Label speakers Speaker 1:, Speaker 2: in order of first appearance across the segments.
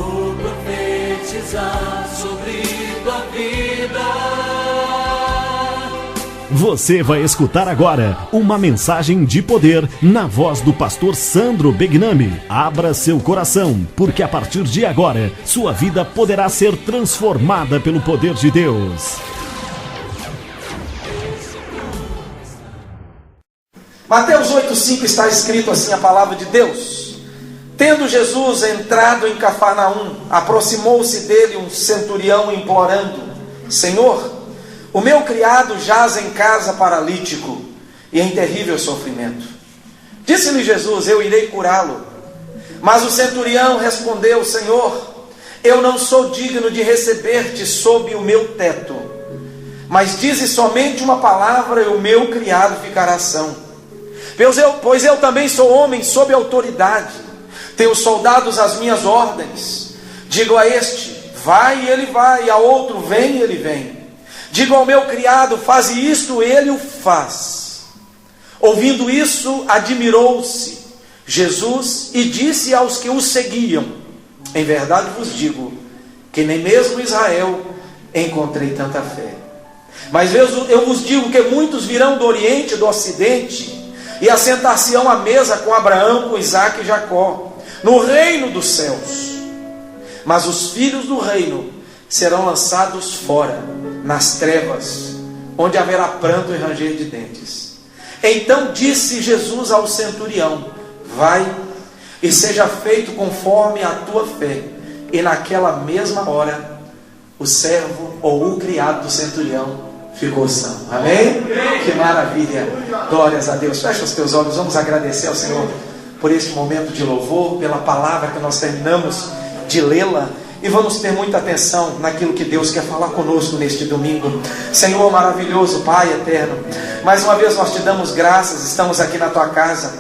Speaker 1: Vou profetizar sobre tua vida.
Speaker 2: Você vai escutar agora uma mensagem de poder na voz do pastor Sandro Begnami. Abra seu coração, porque a partir de agora, sua vida poderá ser transformada pelo poder de Deus.
Speaker 3: Mateus 8,5 está escrito assim a palavra de Deus. Tendo Jesus entrado em Cafarnaum, aproximou-se dele um centurião implorando: Senhor, o meu criado jaz em casa paralítico e em terrível sofrimento. Disse-lhe Jesus: eu irei curá-lo. Mas o centurião respondeu: Senhor, eu não sou digno de receber-te sob o meu teto, mas dize somente uma palavra e o meu criado ficará são. Pois eu também sou homem sob autoridade, tenho soldados às minhas ordens. Digo a este: vai, e ele vai, e a outro: vem, e ele vem. Digo ao meu criado: faze isto, ele o faz. Ouvindo isso, admirou-se Jesus e disse aos que o seguiam: em verdade vos digo, que nem mesmo Israel encontrei tanta fé. Mas eu vos digo que muitos virão do Oriente e do Ocidente, e assentar-se-ão à mesa com Abraão, com Isaque e Jacó, no reino dos céus. Mas os filhos do reino serão lançados fora, nas trevas, onde haverá pranto e ranger de dentes. Então disse Jesus ao centurião: vai, e seja feito conforme a tua fé. E naquela mesma hora, o servo ou o criado do centurião ficou são. Amém? Que maravilha! Glórias a Deus. Fecha os teus olhos, vamos agradecer ao Senhor por este momento de louvor, pela palavra que nós terminamos de lê-la. E vamos ter muita atenção naquilo que Deus quer falar conosco neste domingo. Senhor maravilhoso, Pai eterno, mais uma vez nós te damos graças, estamos aqui na tua casa.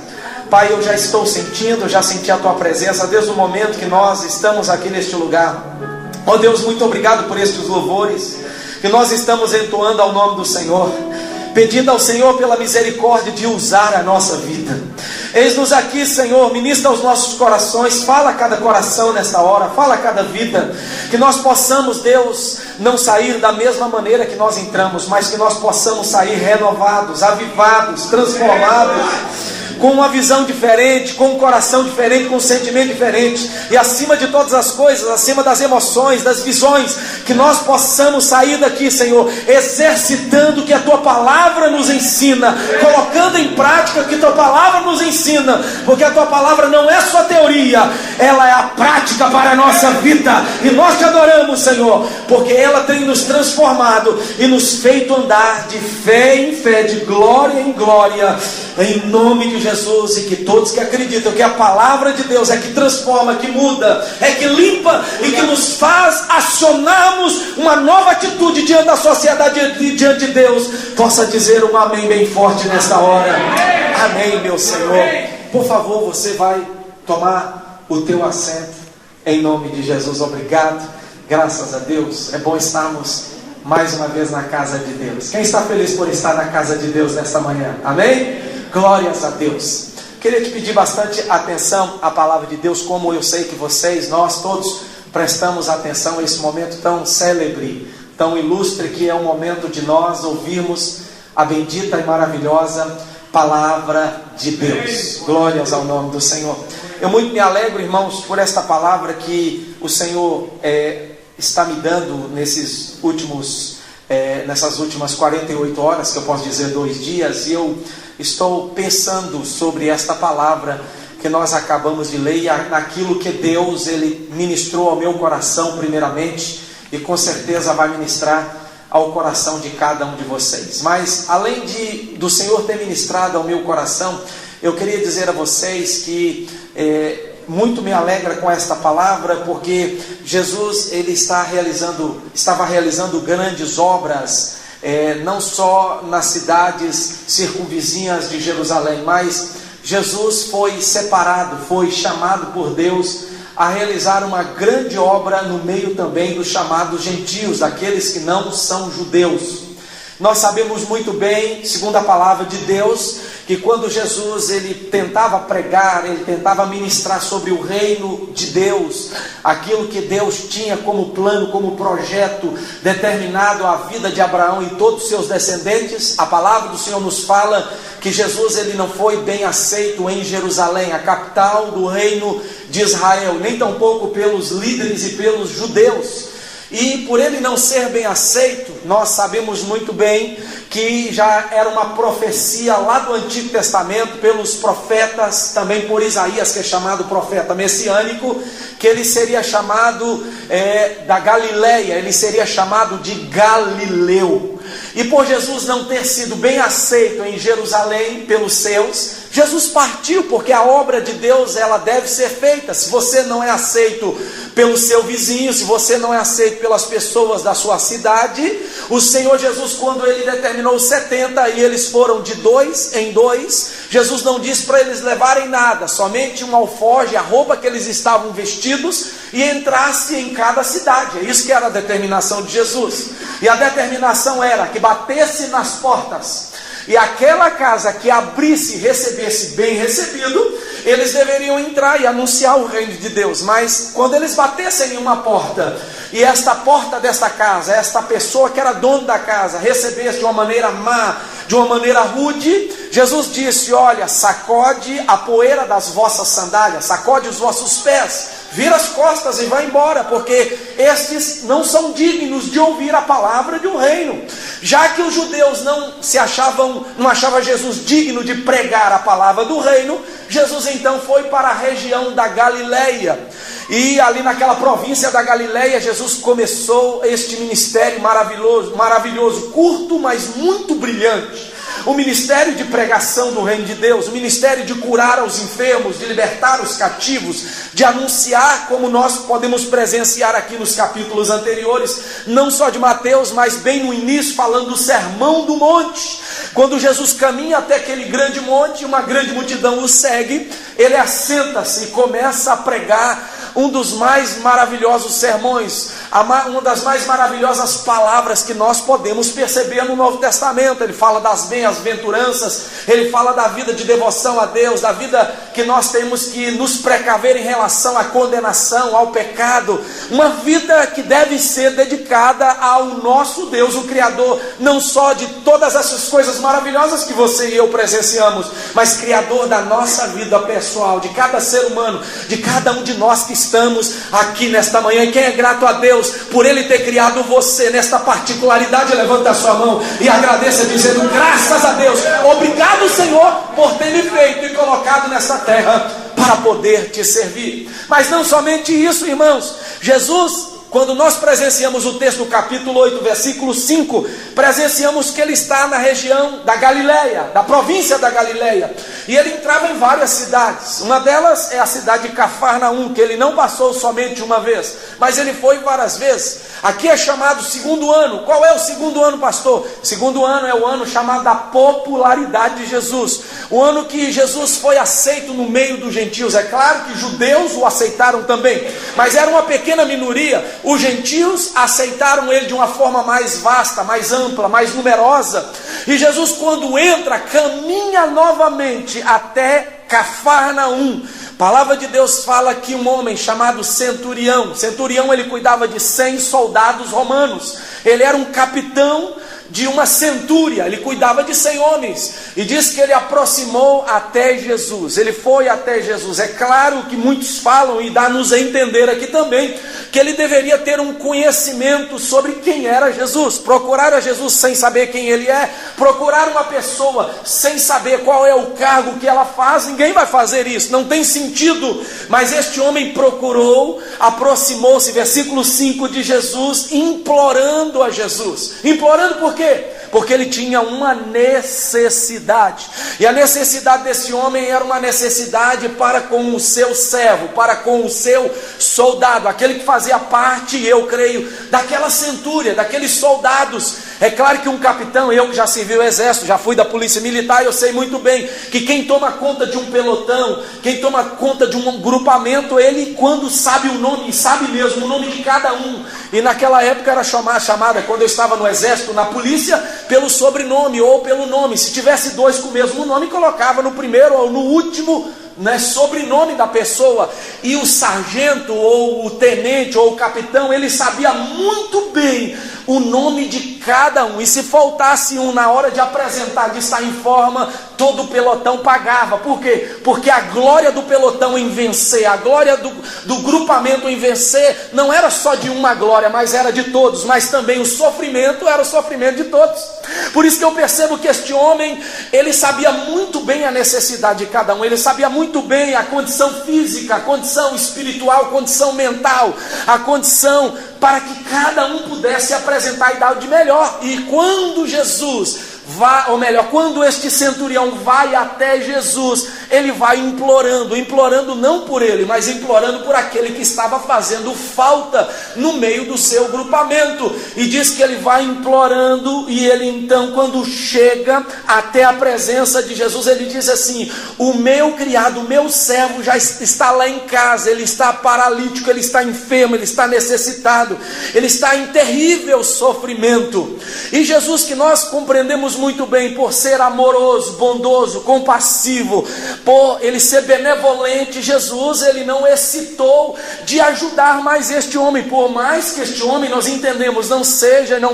Speaker 3: Pai, eu já estou sentindo, já senti a tua presença desde o momento que nós estamos aqui neste lugar. Ó Deus, muito obrigado por estes louvores que nós estamos entoando ao nome do Senhor, pedindo ao Senhor pela misericórdia de usar a nossa vida. Eis-nos aqui, Senhor, ministra aos nossos corações, fala a cada coração nesta hora, fala a cada vida, que nós possamos, Deus, não sair da mesma maneira que nós entramos, mas que nós possamos sair renovados, avivados, transformados, com uma visão diferente, com um coração diferente, com um sentimento diferente, e acima de todas as coisas, acima das emoções, das visões, que nós possamos sair daqui, Senhor, exercitando o que a tua palavra nos ensina, colocando em prática o que a tua palavra nos ensina, porque a tua palavra não é só teoria, ela é a prática para a nossa vida, e nós te adoramos, Senhor, porque ela tem nos transformado e nos feito andar de fé em fé, de glória em glória, em nome de Jesus. E que todos que acreditam que a palavra de Deus é que transforma, que muda, é que limpa e que nos faz acionarmos uma nova atitude diante da sociedade e diante de Deus, possa dizer um amém bem forte nesta hora. Amém, meu Senhor. Por favor, você vai tomar o teu assento em nome de Jesus. Obrigado, graças a Deus. É bom estarmos mais uma vez na casa de Deus. Quem está feliz por estar na casa de Deus nesta manhã? Amém? Glórias a Deus. Queria te pedir bastante atenção à palavra de Deus, como eu sei que vocês, nós todos, prestamos atenção a esse momento tão célebre, tão ilustre, que é o momento de nós ouvirmos a bendita e maravilhosa palavra de Deus. Glórias ao nome do Senhor. Eu muito me alegro, irmãos, por esta palavra que o Senhor está me dando nessas últimas 48 horas, que eu posso dizer 2 dias, e eu estou pensando sobre esta palavra que nós acabamos de ler, e naquilo que Deus ele ministrou ao meu coração primeiramente, e com certeza vai ministrar ao coração de cada um de vocês. Mas além do Senhor ter ministrado ao meu coração, eu queria dizer a vocês que muito me alegra com esta palavra, porque Jesus ele estava realizando grandes obras, não só nas cidades circunvizinhas de Jerusalém, mas Jesus foi separado, foi chamado por Deus a realizar uma grande obra no meio também dos chamados gentios, daqueles que não são judeus. Nós sabemos muito bem, segundo a palavra de Deus, que quando Jesus ele tentava pregar, ele tentava ministrar sobre o reino de Deus, aquilo que Deus tinha como plano, como projeto determinado à vida de Abraão e todos os seus descendentes, a palavra do Senhor nos fala que Jesus ele não foi bem aceito em Jerusalém, a capital do reino de Israel, nem tampouco pelos líderes e pelos judeus. E por ele não ser bem aceito, nós sabemos muito bem que já era uma profecia lá do Antigo Testamento, pelos profetas, também por Isaías, que é chamado profeta messiânico, que ele seria chamado da Galileia, ele seria chamado de Galileu. E por Jesus não ter sido bem aceito em Jerusalém pelos seus, Jesus partiu, porque a obra de Deus ela deve ser feita. Se você não é aceito pelo seu vizinho, se você não é aceito pelas pessoas da sua cidade, o Senhor Jesus, quando ele determinou os 70 e eles foram de 2 em 2, Jesus não disse para eles levarem nada, somente um alforje, a roupa que eles estavam vestidos, e entrasse em cada cidade. É isso que era a determinação de Jesus. E a determinação era que batesse nas portas, e aquela casa que abrisse e recebesse bem recebido, eles deveriam entrar e anunciar o reino de Deus. Mas quando eles batessem em uma porta, e esta porta desta casa, esta pessoa que era dono da casa, recebesse de uma maneira má, de uma maneira rude, Jesus disse: olha, sacode a poeira das vossas sandálias, sacode os vossos pés, vira as costas e vai embora, porque estes não são dignos de ouvir a palavra de um reino. Já que os judeus não achavam Jesus digno de pregar a palavra do reino, Jesus então foi para a região da Galileia. E ali naquela província da Galileia, Jesus começou este ministério maravilhoso, curto, mas muito brilhante. O ministério de pregação do reino de Deus, o ministério de curar aos enfermos, de libertar os cativos, de anunciar, como nós podemos presenciar aqui nos capítulos anteriores, não só de Mateus, mas bem no início, falando do sermão do monte. Quando Jesus caminha até aquele grande monte, uma grande multidão o segue, ele assenta-se e começa a pregar um dos mais maravilhosos sermões, uma das mais maravilhosas palavras que nós podemos perceber no Novo Testamento. Ele fala das bem-aventuranças, ele fala da vida de devoção a Deus, da vida que nós temos que nos precaver em relação à condenação, ao pecado, uma vida que deve ser dedicada ao nosso Deus, o Criador, não só de todas essas coisas maravilhosas que você e eu presenciamos, mas Criador da nossa vida pessoal, de cada ser humano, de cada um de nós que estamos aqui nesta manhã. E quem é grato a Deus por Ele ter criado você nesta particularidade, levanta a sua mão e agradeça, dizendo: graças a Deus, obrigado Senhor por ter me feito e colocado nesta terra para poder te servir. Mas não somente isso, irmãos. Jesus, quando nós presenciamos o texto do capítulo 8, versículo 5, presenciamos que ele está na região da Galileia, da província da Galileia, e ele entrava em várias cidades. Uma delas é a cidade de Cafarnaum, que ele não passou somente uma vez, mas ele foi várias vezes. Aqui é chamado segundo ano. Qual é o segundo ano, pastor? Segundo ano é o ano chamado da popularidade de Jesus, o ano que Jesus foi aceito no meio dos gentios. É claro que judeus o aceitaram também, mas era uma pequena minoria. Os gentios aceitaram ele de uma forma mais vasta, mais ampla, mais numerosa. E Jesus, quando entra, caminha novamente até Cafarnaum. A palavra de Deus fala que um homem chamado Centurião, ele cuidava de 100 soldados romanos. Ele era um capitão de uma centúria, ele cuidava de 100 homens, e diz que ele aproximou até Jesus, ele foi até Jesus. É claro que muitos falam, e dá-nos a entender aqui também, que ele deveria ter um conhecimento sobre quem era Jesus. Procurar a Jesus sem saber quem ele é, procurar uma pessoa sem saber qual é o cargo que ela faz, ninguém vai fazer isso, não tem sentido. Mas este homem procurou, aproximou-se, versículo 5, de Jesus, implorando a Jesus. Implorando por quê? Porque ele tinha uma necessidade, e a necessidade desse homem era uma necessidade para com o seu servo, para com o seu soldado, aquele que fazia parte, eu creio, daquela centúria, daqueles soldados É claro que um capitão, eu que já servi o exército, já fui da polícia militar, eu sei muito bem que quem toma conta de um pelotão, quem toma conta de um grupamento, ele quando sabe o nome, sabe mesmo o nome de cada um. E naquela época era chamada, quando eu estava no exército, na polícia, pelo sobrenome ou pelo nome. Se tivesse dois com o mesmo nome, colocava no primeiro ou no último, né, sobrenome da pessoa. E o sargento ou o tenente ou o capitão, ele sabia muito bem o nome de cada um, e se faltasse um na hora de apresentar, de estar em forma, todo o pelotão pagava. Por quê? Porque a glória do pelotão em vencer, a glória do grupamento em vencer, não era só de uma glória, mas era de todos, mas também o sofrimento era o sofrimento de todos. Por isso que eu percebo que este homem, ele sabia muito bem a necessidade de cada um, ele sabia muito bem a condição física, a condição espiritual, a condição mental, a condição para que cada um pudesse apresentar e dar o de melhor. E quando Jesus vai, ou melhor, quando este centurião vai até Jesus, ele vai implorando não por ele, mas implorando por aquele que estava fazendo falta no meio do seu grupamento. E diz que ele vai implorando, e ele então, quando chega até a presença de Jesus, ele diz assim: o meu criado, o meu servo já está lá em casa, ele está paralítico, ele está enfermo, ele está necessitado, ele está em terrível sofrimento. E Jesus, que nós compreendemos muito bem por ser amoroso, bondoso, compassivo, por ele ser benevolente, Jesus, ele não hesitou de ajudar mais este homem, por mais que este homem, nós entendemos, não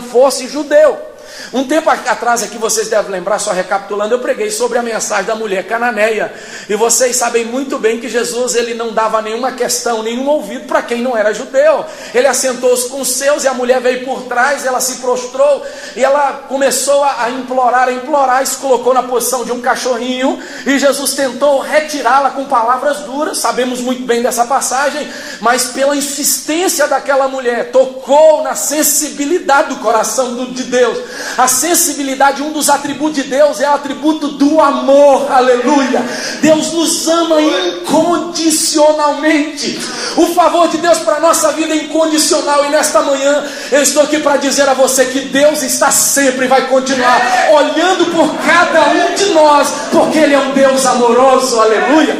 Speaker 3: fosse judeu. Um tempo atrás aqui, vocês devem lembrar, só recapitulando, eu preguei sobre a mensagem da mulher cananeia, e vocês sabem muito bem que Jesus, ele não dava nenhuma questão, nenhum ouvido para quem não era judeu. Ele assentou-se com os seus, e a mulher veio por trás, ela se prostrou, e ela começou a implorar, e se colocou na posição de um cachorrinho, e Jesus tentou retirá-la com palavras duras. Sabemos muito bem dessa passagem, mas pela insistência daquela mulher, tocou na sensibilidade do coração de Deus. A sensibilidade, um dos atributos de Deus é o atributo do amor, aleluia. Deus nos ama incondicionalmente. O favor de Deus para a nossa vida é incondicional, e nesta manhã eu estou aqui para dizer a você que Deus está sempre e vai continuar olhando por cada um de nós, porque Ele é um Deus amoroso, aleluia.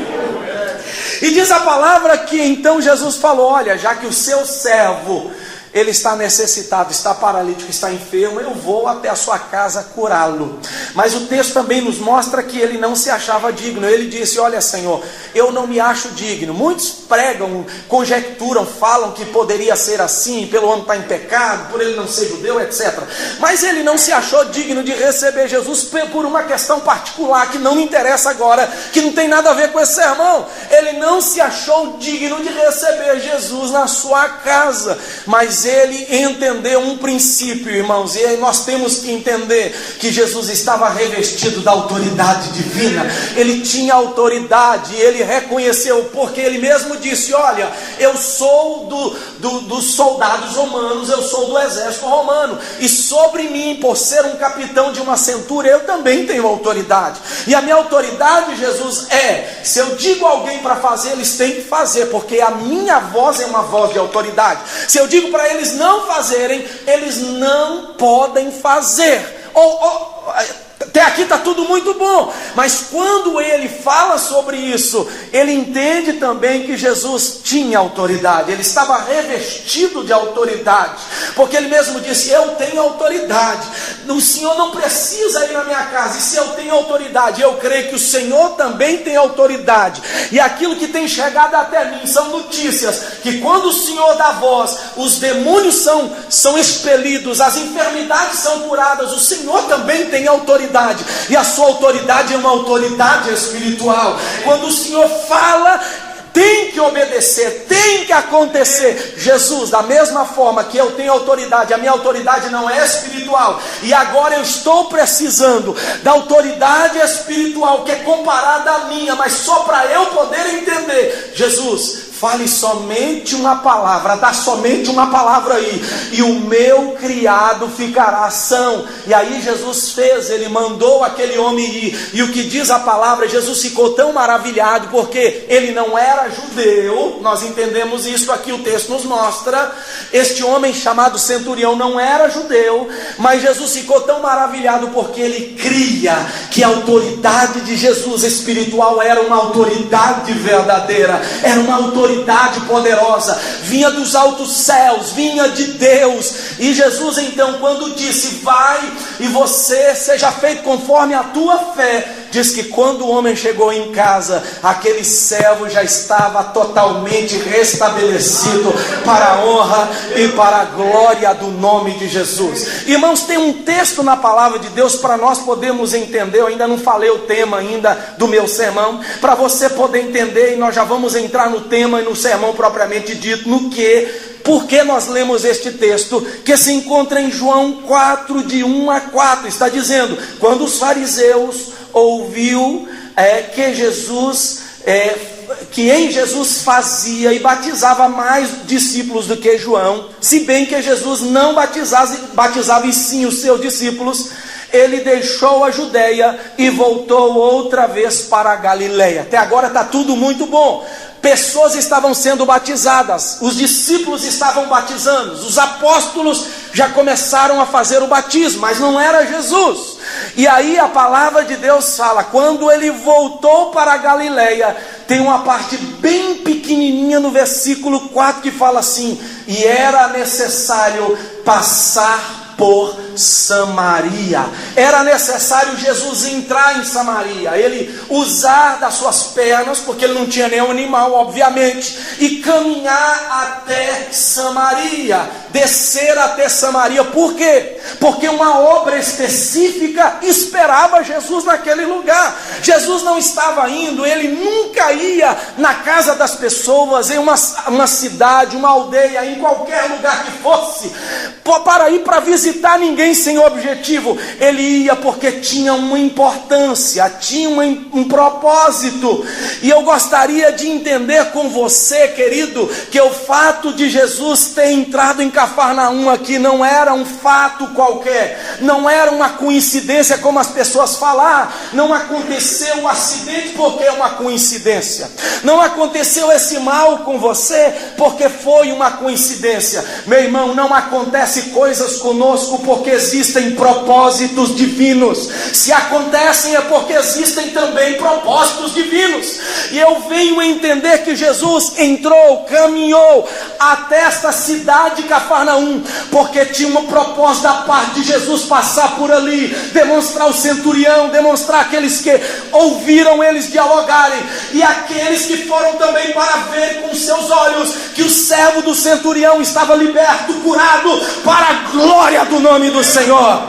Speaker 3: E diz a palavra que então Jesus falou: olha, já que o seu servo, ele está necessitado, está paralítico, está enfermo, eu vou até a sua casa curá-lo. Mas o texto também nos mostra que ele não se achava digno. Ele disse: olha, Senhor, eu não me acho digno. Muitos pregam, conjecturam, falam que poderia ser assim, pelo homem estar em pecado, por ele não ser judeu, etc. Mas ele não se achou digno de receber Jesus por uma questão particular, que não me interessa agora, que não tem nada a ver com esse sermão. Ele não se achou digno de receber Jesus na sua casa, mas ele entendeu um princípio, irmãos, e aí nós temos que entender que Jesus estava revestido da autoridade divina. Ele tinha autoridade, e ele reconheceu, porque ele mesmo disse: olha, eu sou dos soldados romanos, eu sou do exército romano, e sobre mim, por ser um capitão de uma centúria, eu também tenho autoridade. E a minha autoridade, Jesus, se eu digo a alguém para fazer, eles têm que fazer, porque a minha voz é uma voz de autoridade. Se eu digo para eles não fazerem, eles não podem fazer. Até aqui está tudo muito bom, mas quando ele fala sobre isso, ele entende também que Jesus tinha autoridade, ele estava revestido de autoridade, porque ele mesmo disse: eu tenho autoridade, o Senhor não precisa ir na minha casa, e se eu tenho autoridade, eu creio que o Senhor também tem autoridade. E aquilo que tem chegado até mim são notícias, que quando o Senhor dá voz, os demônios são expelidos, as enfermidades são curadas. O Senhor também tem autoridade, e a sua autoridade é uma autoridade espiritual. Quando o Senhor fala, tem que obedecer, tem que acontecer. Jesus, da mesma forma que eu tenho autoridade, a minha autoridade não é espiritual, e agora eu estou precisando da autoridade espiritual, que é comparada à minha, mas só para eu poder entender. Jesus, fale somente uma palavra, dá somente uma palavra aí, e o meu criado ficará são. E aí Jesus fez, ele mandou aquele homem ir, e o que diz a palavra, Jesus ficou tão maravilhado, porque ele não era judeu, nós entendemos isso aqui, o texto nos mostra, este homem chamado centurião não era judeu, mas Jesus ficou tão maravilhado, porque ele cria que a autoridade de Jesus espiritual era uma autoridade verdadeira, era uma autoridade poderosa, vinha dos altos céus, vinha de Deus. E Jesus então, quando disse, vai e você seja feito conforme a tua fé, diz que quando o homem chegou em casa, aquele servo já estava totalmente restabelecido para a honra e para a glória do nome de Jesus. Irmãos, tem um texto na palavra de Deus para nós podermos entender. Eu ainda não falei o tema ainda do meu sermão, para você poder entender, e nós já vamos entrar no tema e no sermão propriamente dito, no que, porque nós lemos este texto, que se encontra em João 4, de 1 a 4, está dizendo, quando os fariseus ouviu que Jesus, que em Jesus fazia e batizava mais discípulos do que João, se bem que Jesus não batizava e sim os seus discípulos, ele deixou a Judeia e voltou outra vez para a Galileia. Até agora está tudo muito bom. Pessoas estavam sendo batizadas, os discípulos estavam batizando, os apóstolos já começaram a fazer o batismo, mas não era Jesus. E aí a palavra de Deus fala, quando ele voltou para a Galileia, tem uma parte bem pequenininha no versículo 4 que fala assim, e era necessário passar por Samaria. Era necessário Jesus entrar em Samaria, ele usar das suas pernas, porque ele não tinha nenhum animal, obviamente, e caminhar até Samaria, descer até Samaria. Por quê? Porque uma obra específica esperava Jesus naquele lugar. Jesus não estava indo, ele nunca ia na casa das pessoas, em uma cidade, uma aldeia, em qualquer lugar que fosse, para ir para visitar ninguém sem objetivo. Ele ia porque tinha uma importância, tinha um propósito. E eu gostaria de entender com você, querido, que o fato de Jesus ter entrado em Cafarnaum aqui não era um fato qualquer, não era uma coincidência como as pessoas falam. Não aconteceu um acidente porque é uma coincidência, não aconteceu esse mal com você porque foi uma coincidência. Meu irmão, não acontece coisas conosco porque existem propósitos divinos. Se acontecem é porque existem também propósitos divinos. E eu venho entender que Jesus entrou, caminhou até esta cidade de Cafarnaum, porque tinha um propósito da parte de Jesus passar por ali, demonstrar o centurião, demonstrar aqueles que ouviram eles dialogarem, e aqueles que foram também para ver com seus olhos que o servo do centurião estava liberto, curado, para a glória do nome do Senhor.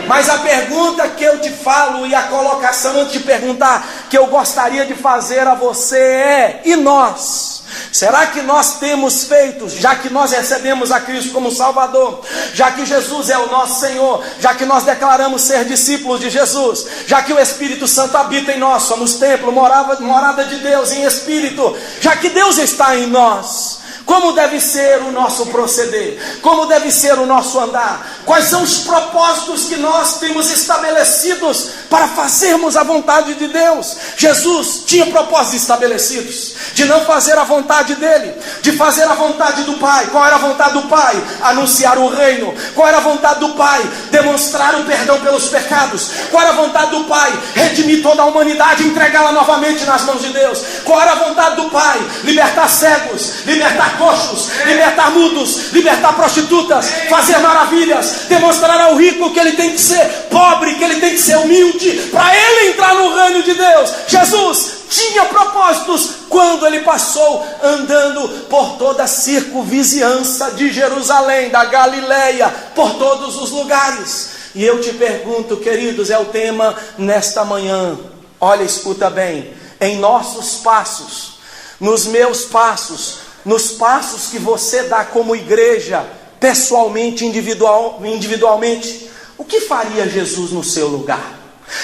Speaker 3: Mas a pergunta que eu te falo, e a colocação antes de perguntar, que eu gostaria de fazer a você é, e nós? Será que nós temos feito, já que nós recebemos a Cristo como Salvador, já que Jesus é o nosso Senhor, já que nós declaramos ser discípulos de Jesus, já que o Espírito Santo habita em nós, somos templo, morada de Deus em Espírito, já que Deus está em nós, como deve ser o nosso proceder? Como deve ser o nosso andar? Quais são os propósitos que nós temos estabelecidos para fazermos a vontade de Deus? Jesus tinha propósitos estabelecidos de não fazer a vontade dele, de fazer a vontade do Pai. Qual era a vontade do Pai? Anunciar o reino. Qual era a vontade do Pai? Demonstrar o perdão pelos pecados. Qual era a vontade do Pai? Redimir toda a humanidade, entregá-la novamente nas mãos de Deus. Qual era a vontade do Pai? Libertar cegos, libertar coxos, libertar mudos, libertar prostitutas, fazer maravilhas, demonstrar ao rico que ele tem que ser pobre, que ele tem que ser humilde, para ele entrar no reino de Deus. Jesus tinha propósitos quando ele passou andando por toda a circunvizinhança de Jerusalém, da Galileia, por todos os lugares. E eu te pergunto, queridos, é o tema nesta manhã. Olha, escuta bem, em nossos passos, nos meus passos, nos passos que você dá como igreja, pessoalmente, individualmente, o que faria Jesus no seu lugar?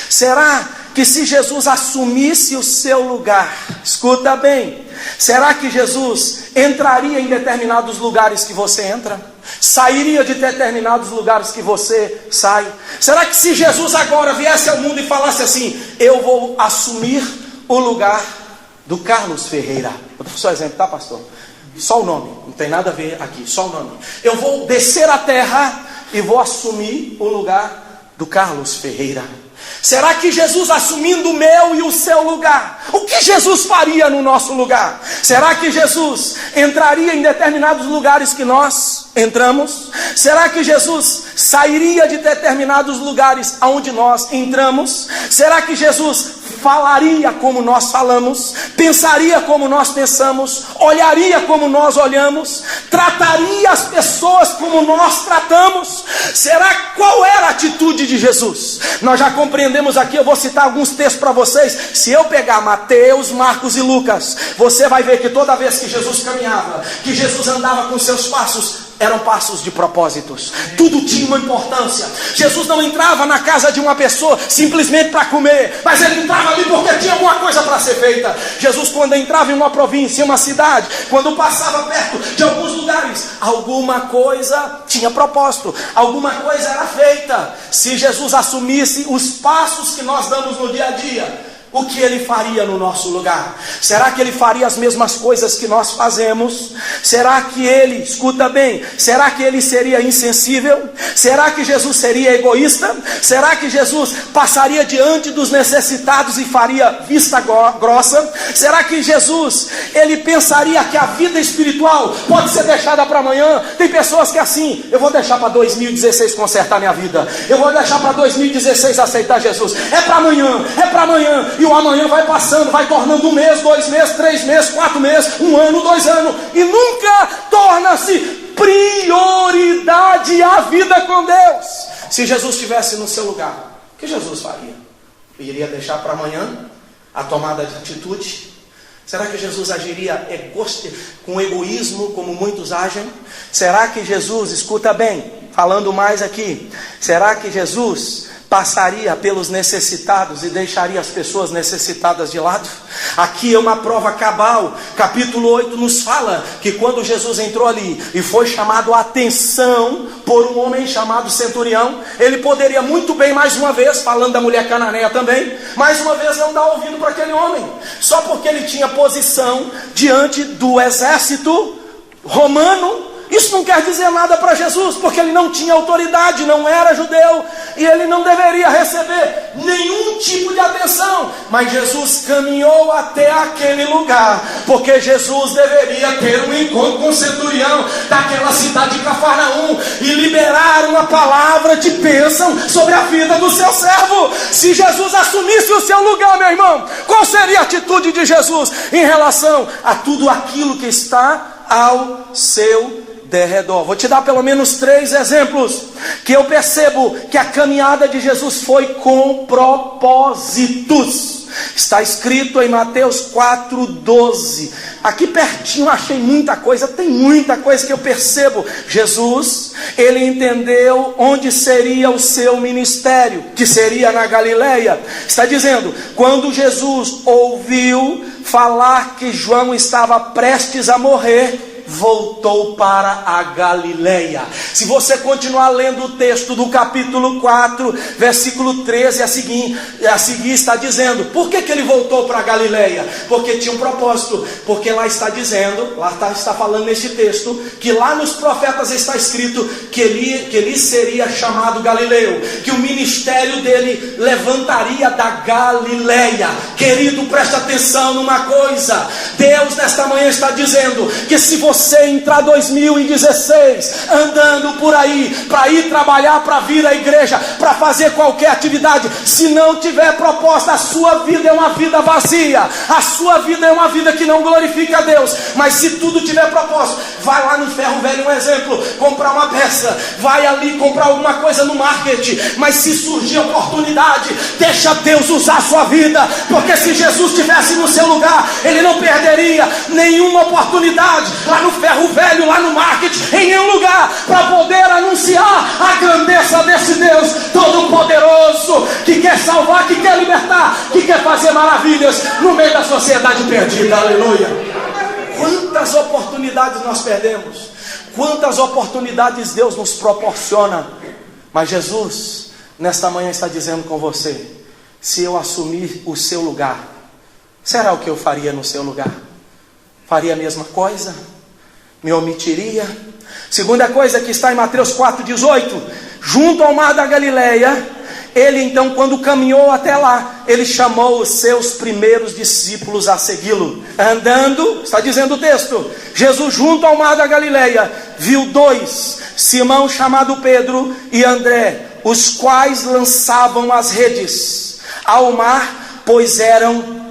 Speaker 3: Será que se Jesus assumisse o seu lugar, escuta bem, será que Jesus entraria em determinados lugares que você entra? Sairia de determinados lugares que você sai? Será que se Jesus agora viesse ao mundo e falasse assim: eu vou assumir o lugar do Carlos Ferreira? Vou dar só um exemplo, tá, pastor? Só o nome, não tem nada a ver aqui, só o nome. Eu vou descer à terra e vou assumir o lugar do Carlos Ferreira. Será que Jesus assumindo o meu e o seu lugar, o que Jesus faria no nosso lugar? Será que Jesus entraria em determinados lugares que nós entramos? Será que Jesus sairia de determinados lugares aonde nós entramos? Será que Jesus falaria como nós falamos, pensaria como nós pensamos, olharia como nós olhamos, trataria as pessoas como nós tratamos? Qual era a atitude de Jesus? Nós já compreendemos aqui, eu vou citar alguns textos para vocês. Se eu pegar Mateus, Marcos e Lucas, você vai ver que toda vez que Jesus caminhava, que Jesus andava com seus passos, eram passos de propósitos, tudo tinha uma importância. Jesus não entrava na casa de uma pessoa simplesmente para comer, mas ele entrava ali porque tinha alguma coisa para ser feita. Jesus, quando entrava em uma província, em uma cidade, quando passava perto de alguns lugares, alguma coisa tinha propósito, alguma coisa era feita. Se Jesus assumisse os passos que nós damos no dia a dia, o que ele faria no nosso lugar? Será que ele faria as mesmas coisas que nós fazemos? Será que ele, escuta bem, será que ele seria insensível? Será que Jesus seria egoísta? Será que Jesus passaria diante dos necessitados e faria vista grossa? Será que Jesus, ele pensaria que a vida espiritual pode ser deixada para amanhã? Tem pessoas que assim, eu vou deixar para 2016 consertar minha vida, eu vou deixar para 2016 aceitar Jesus, é para amanhã, e o amanhã vai passando, vai tornando 1 mês, 2 meses, 3 meses, 4 meses, 1 ano, 2 anos, e nunca torna-se prioridade a vida com Deus. Se Jesus estivesse no seu lugar, o que Jesus faria? Iria deixar para amanhã a tomada de atitude? Será que Jesus agiria com egoísmo, como muitos agem? Será que Jesus, escuta bem, falando mais aqui, será que Jesus passaria pelos necessitados e deixaria as pessoas necessitadas de lado? Aqui é uma prova cabal. Capítulo 8 nos fala que quando Jesus entrou ali e foi chamado a atenção por um homem chamado centurião, ele poderia muito bem, mais uma vez, falando da mulher cananeia também, mais uma vez não dar ouvido para aquele homem, só porque ele tinha posição diante do exército romano. Isso não quer dizer nada para Jesus, porque ele não tinha autoridade, não era judeu, e ele não deveria receber nenhum tipo de atenção. Mas Jesus caminhou até aquele lugar, porque Jesus deveria ter um encontro com o centurião daquela cidade de Cafarnaum e liberar uma palavra de bênção sobre a vida do seu servo. Se Jesus assumisse o seu lugar, meu irmão, qual seria a atitude de Jesus em relação a tudo aquilo que está ao seu derredor? Vou te dar pelo menos 3 exemplos que eu percebo que a caminhada de Jesus foi com propósitos. Está escrito em Mateus 4:12. Aqui pertinho achei muita coisa, tem muita coisa que eu percebo. Jesus, ele entendeu onde seria o seu ministério, que seria na Galileia. Está dizendo, quando Jesus ouviu falar que João estava prestes a morrer, voltou para a Galileia. Se você continuar lendo o texto do capítulo 4, versículo 13 a seguir está dizendo, por que ele voltou para a Galileia? Porque tinha um propósito, porque lá está dizendo, está falando nesse texto, que lá nos profetas está escrito que ele seria chamado Galileu, que o ministério dele levantaria da Galileia. Querido, preste atenção numa coisa, Deus nesta manhã está dizendo que se você entrar 2016 andando por aí, para ir trabalhar, para vir à igreja, para fazer qualquer atividade, se não tiver proposta, a sua vida é uma vida vazia, a sua vida é uma vida que não glorifica a Deus. Mas se tudo tiver propósito, vai lá no ferro velho, um exemplo, comprar uma peça, vai ali comprar alguma coisa no marketing, mas se surgir oportunidade, deixa Deus usar a sua vida, porque se Jesus estivesse no seu lugar, ele não perderia nenhuma oportunidade. Lá o ferro velho lá no marketing, em nenhum lugar, para poder anunciar a grandeza desse Deus todo-poderoso, que quer salvar, que quer libertar, que quer fazer maravilhas no meio da sociedade perdida. Aleluia. Quantas oportunidades nós perdemos, quantas oportunidades Deus nos proporciona, mas Jesus nesta manhã está dizendo com você: se eu assumir o seu lugar, será o que eu faria no seu lugar? Faria a mesma coisa? Me omitiria? Segunda coisa que está em Mateus 4,18, junto ao mar da Galileia, ele então, quando caminhou até lá, ele chamou os seus primeiros discípulos a segui-lo. Andando, está dizendo o texto, Jesus junto ao mar da Galileia, viu dois, Simão chamado Pedro e André, os quais lançavam as redes ao mar, pois eram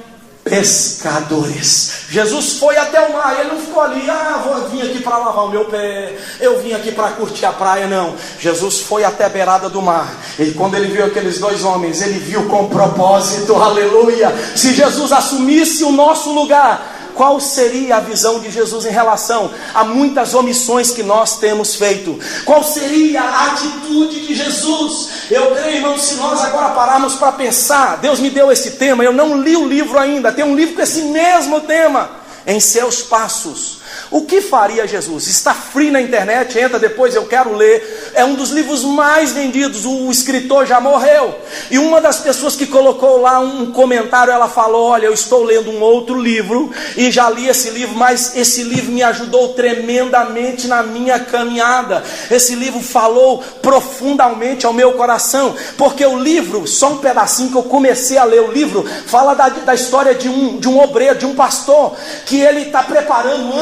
Speaker 3: pescadores. Jesus foi até o mar, ele não ficou ali, vou vir aqui para lavar o meu pé, eu vim aqui para curtir a praia, não. Jesus foi até a beirada do mar, e quando ele viu aqueles dois homens, ele viu com propósito, aleluia. Se Jesus assumisse o nosso lugar, qual seria a visão de Jesus em relação a muitas omissões que nós temos feito? Qual seria a atitude de Jesus? Eu creio, irmãos, se nós agora pararmos para pensar, Deus me deu esse tema, eu não li o livro ainda, tem um livro com esse mesmo tema, Em Seus Passos. O que faria Jesus? Está free na internet, entra depois, eu quero ler. É um dos livros mais vendidos, o escritor já morreu. E uma das pessoas que colocou lá um comentário, ela falou: olha, eu estou lendo um outro livro, e já li esse livro, mas esse livro me ajudou tremendamente na minha caminhada. Esse livro falou profundamente ao meu coração, porque o livro, só um pedacinho que eu comecei a ler o livro, fala da história de um obreiro, de um pastor, que ele está preparando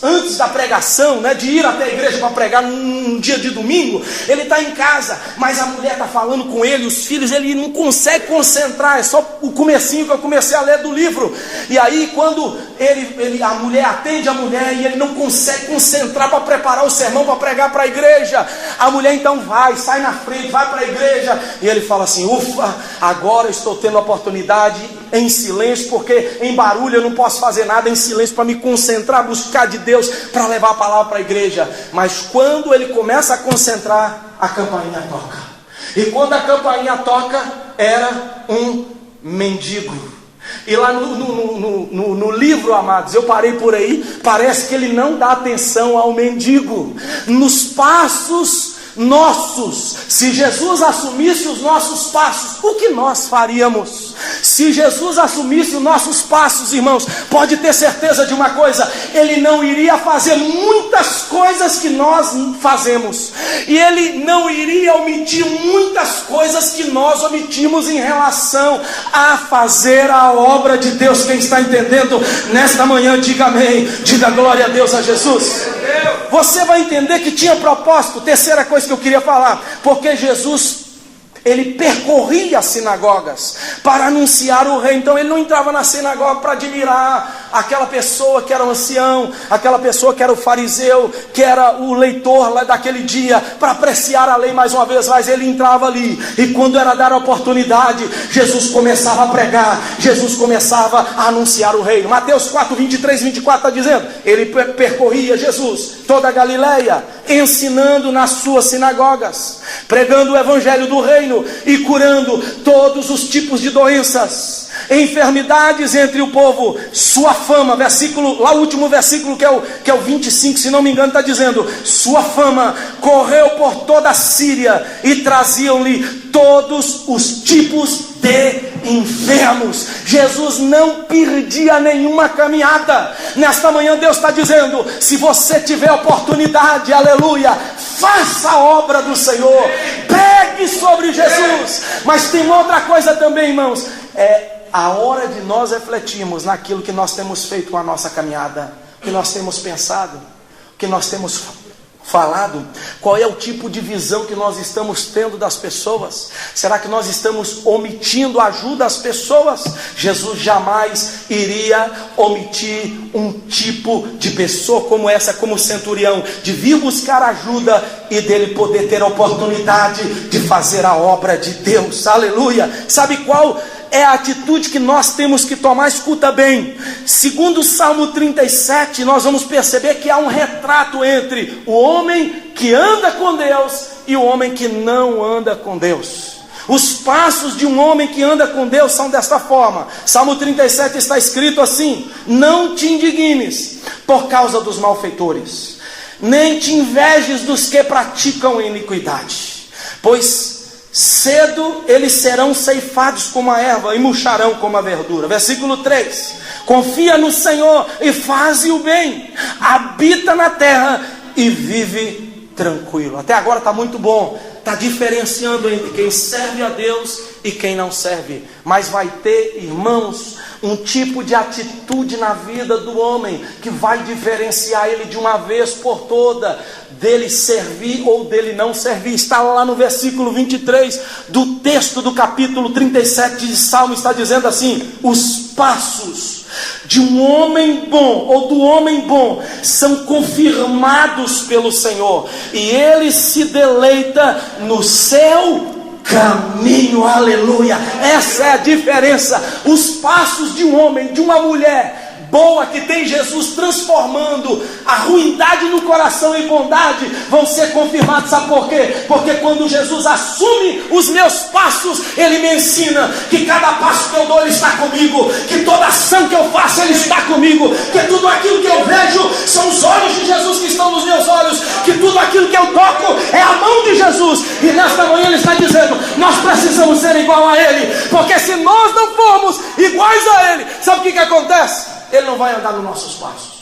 Speaker 3: antes da pregação, né, de ir até a igreja para pregar num dia de domingo. Ele está em casa, mas a mulher está falando com ele, os filhos, ele não consegue concentrar. É só o comecinho que eu comecei a ler do livro. E aí quando a mulher atende a mulher, e ele não consegue concentrar para preparar o sermão, para pregar para a igreja, a mulher então sai na frente, vai para a igreja, e ele fala assim: ufa, agora estou tendo a oportunidade em silêncio, porque em barulho eu não posso fazer nada, em silêncio, para me concentrar, buscar de Deus, para levar a palavra para a igreja. Mas quando ele começa a concentrar, a campainha toca. E quando a campainha toca, era um mendigo. E lá no livro, amados, eu parei por aí, parece que ele não dá atenção ao mendigo. Nos passos nossos, se Jesus assumisse os nossos passos, o que nós faríamos? Se Jesus assumisse os nossos passos, irmãos, pode ter certeza de uma coisa: Ele não iria fazer muitas coisas que nós fazemos, e Ele não iria omitir muitas coisas que nós omitimos em relação a fazer a obra de Deus. Quem está entendendo nesta manhã, diga amém, diga glória a Deus, a Jesus. Você vai entender que tinha propósito. Terceira coisa que eu queria falar, porque Jesus, ele percorria as sinagogas para anunciar o reino. Então ele não entrava na sinagoga para admirar aquela pessoa que era o ancião, aquela pessoa que era o fariseu, que era o leitor lá daquele dia, para apreciar a lei mais uma vez. Mas ele entrava ali, e quando era dar a oportunidade, Jesus começava a pregar, Jesus começava a anunciar o reino. Mateus 4, 23, 24 está dizendo: ele percorria, Jesus, toda a Galileia, ensinando nas suas sinagogas, pregando o evangelho do reino e curando todos os tipos de doenças, enfermidades entre o povo. Sua fama, versículo, lá o último versículo que é o 25, se não me engano, está dizendo: sua fama correu por toda a Síria, e traziam-lhe todos os tipos de enfermos. Jesus não perdia nenhuma caminhada. Nesta manhã Deus está dizendo: se você tiver oportunidade, aleluia, faça a obra do Senhor, pregue sobre Jesus. Mas tem outra coisa também, irmãos, é a hora de nós refletirmos naquilo que nós temos feito com a nossa caminhada, o que nós temos pensado, o que nós temos falado. Qual é o tipo de visão que nós estamos tendo das pessoas? Será que nós estamos omitindo a ajuda às pessoas? Jesus jamais iria omitir um tipo de pessoa como essa, como o centurião, de vir buscar ajuda e dele poder ter a oportunidade de fazer a obra de Deus. Aleluia! Sabe qual é a atitude que nós temos que tomar. Escuta bem, segundo o Salmo 37, nós vamos perceber que há um retrato entre o homem que anda com Deus e o homem que não anda com Deus. Os passos de um homem que anda com Deus são desta forma. Salmo 37 está escrito assim: não te indignes por causa dos malfeitores, nem te invejes dos que praticam iniquidade, pois cedo eles serão ceifados como a erva e murcharão como a verdura. Versículo 3: confia no Senhor e faze o bem, habita na terra e vive tranquilo. Até agora está muito bom. Está diferenciando entre quem serve a Deus e quem não serve. Mas vai ter, irmãos, um tipo de atitude na vida do homem que vai diferenciar ele de uma vez por toda dele servir ou dele não servir. Está lá no versículo 23 do texto do capítulo 37 de Salmo, está dizendo assim: os passos de um homem bom ou do homem bom são confirmados pelo Senhor, e ele se deleita no seu caminho. Aleluia! Essa é a diferença. Os passos de um homem, de uma mulher boa que tem Jesus transformando a ruindade no coração em bondade, vão ser confirmados. Sabe por quê? Porque quando Jesus assume os meus passos, Ele me ensina que cada passo que eu dou Ele está comigo, que toda ação que eu faço Ele está comigo, que tudo aquilo que eu vejo são os olhos de Jesus que estão nos meus olhos, que tudo aquilo que eu toco é a mão de Jesus. E nesta manhã Ele está dizendo: nós precisamos ser igual a Ele, porque se nós não formos iguais a Ele, sabe o que acontece? Ele não vai andar nos nossos passos.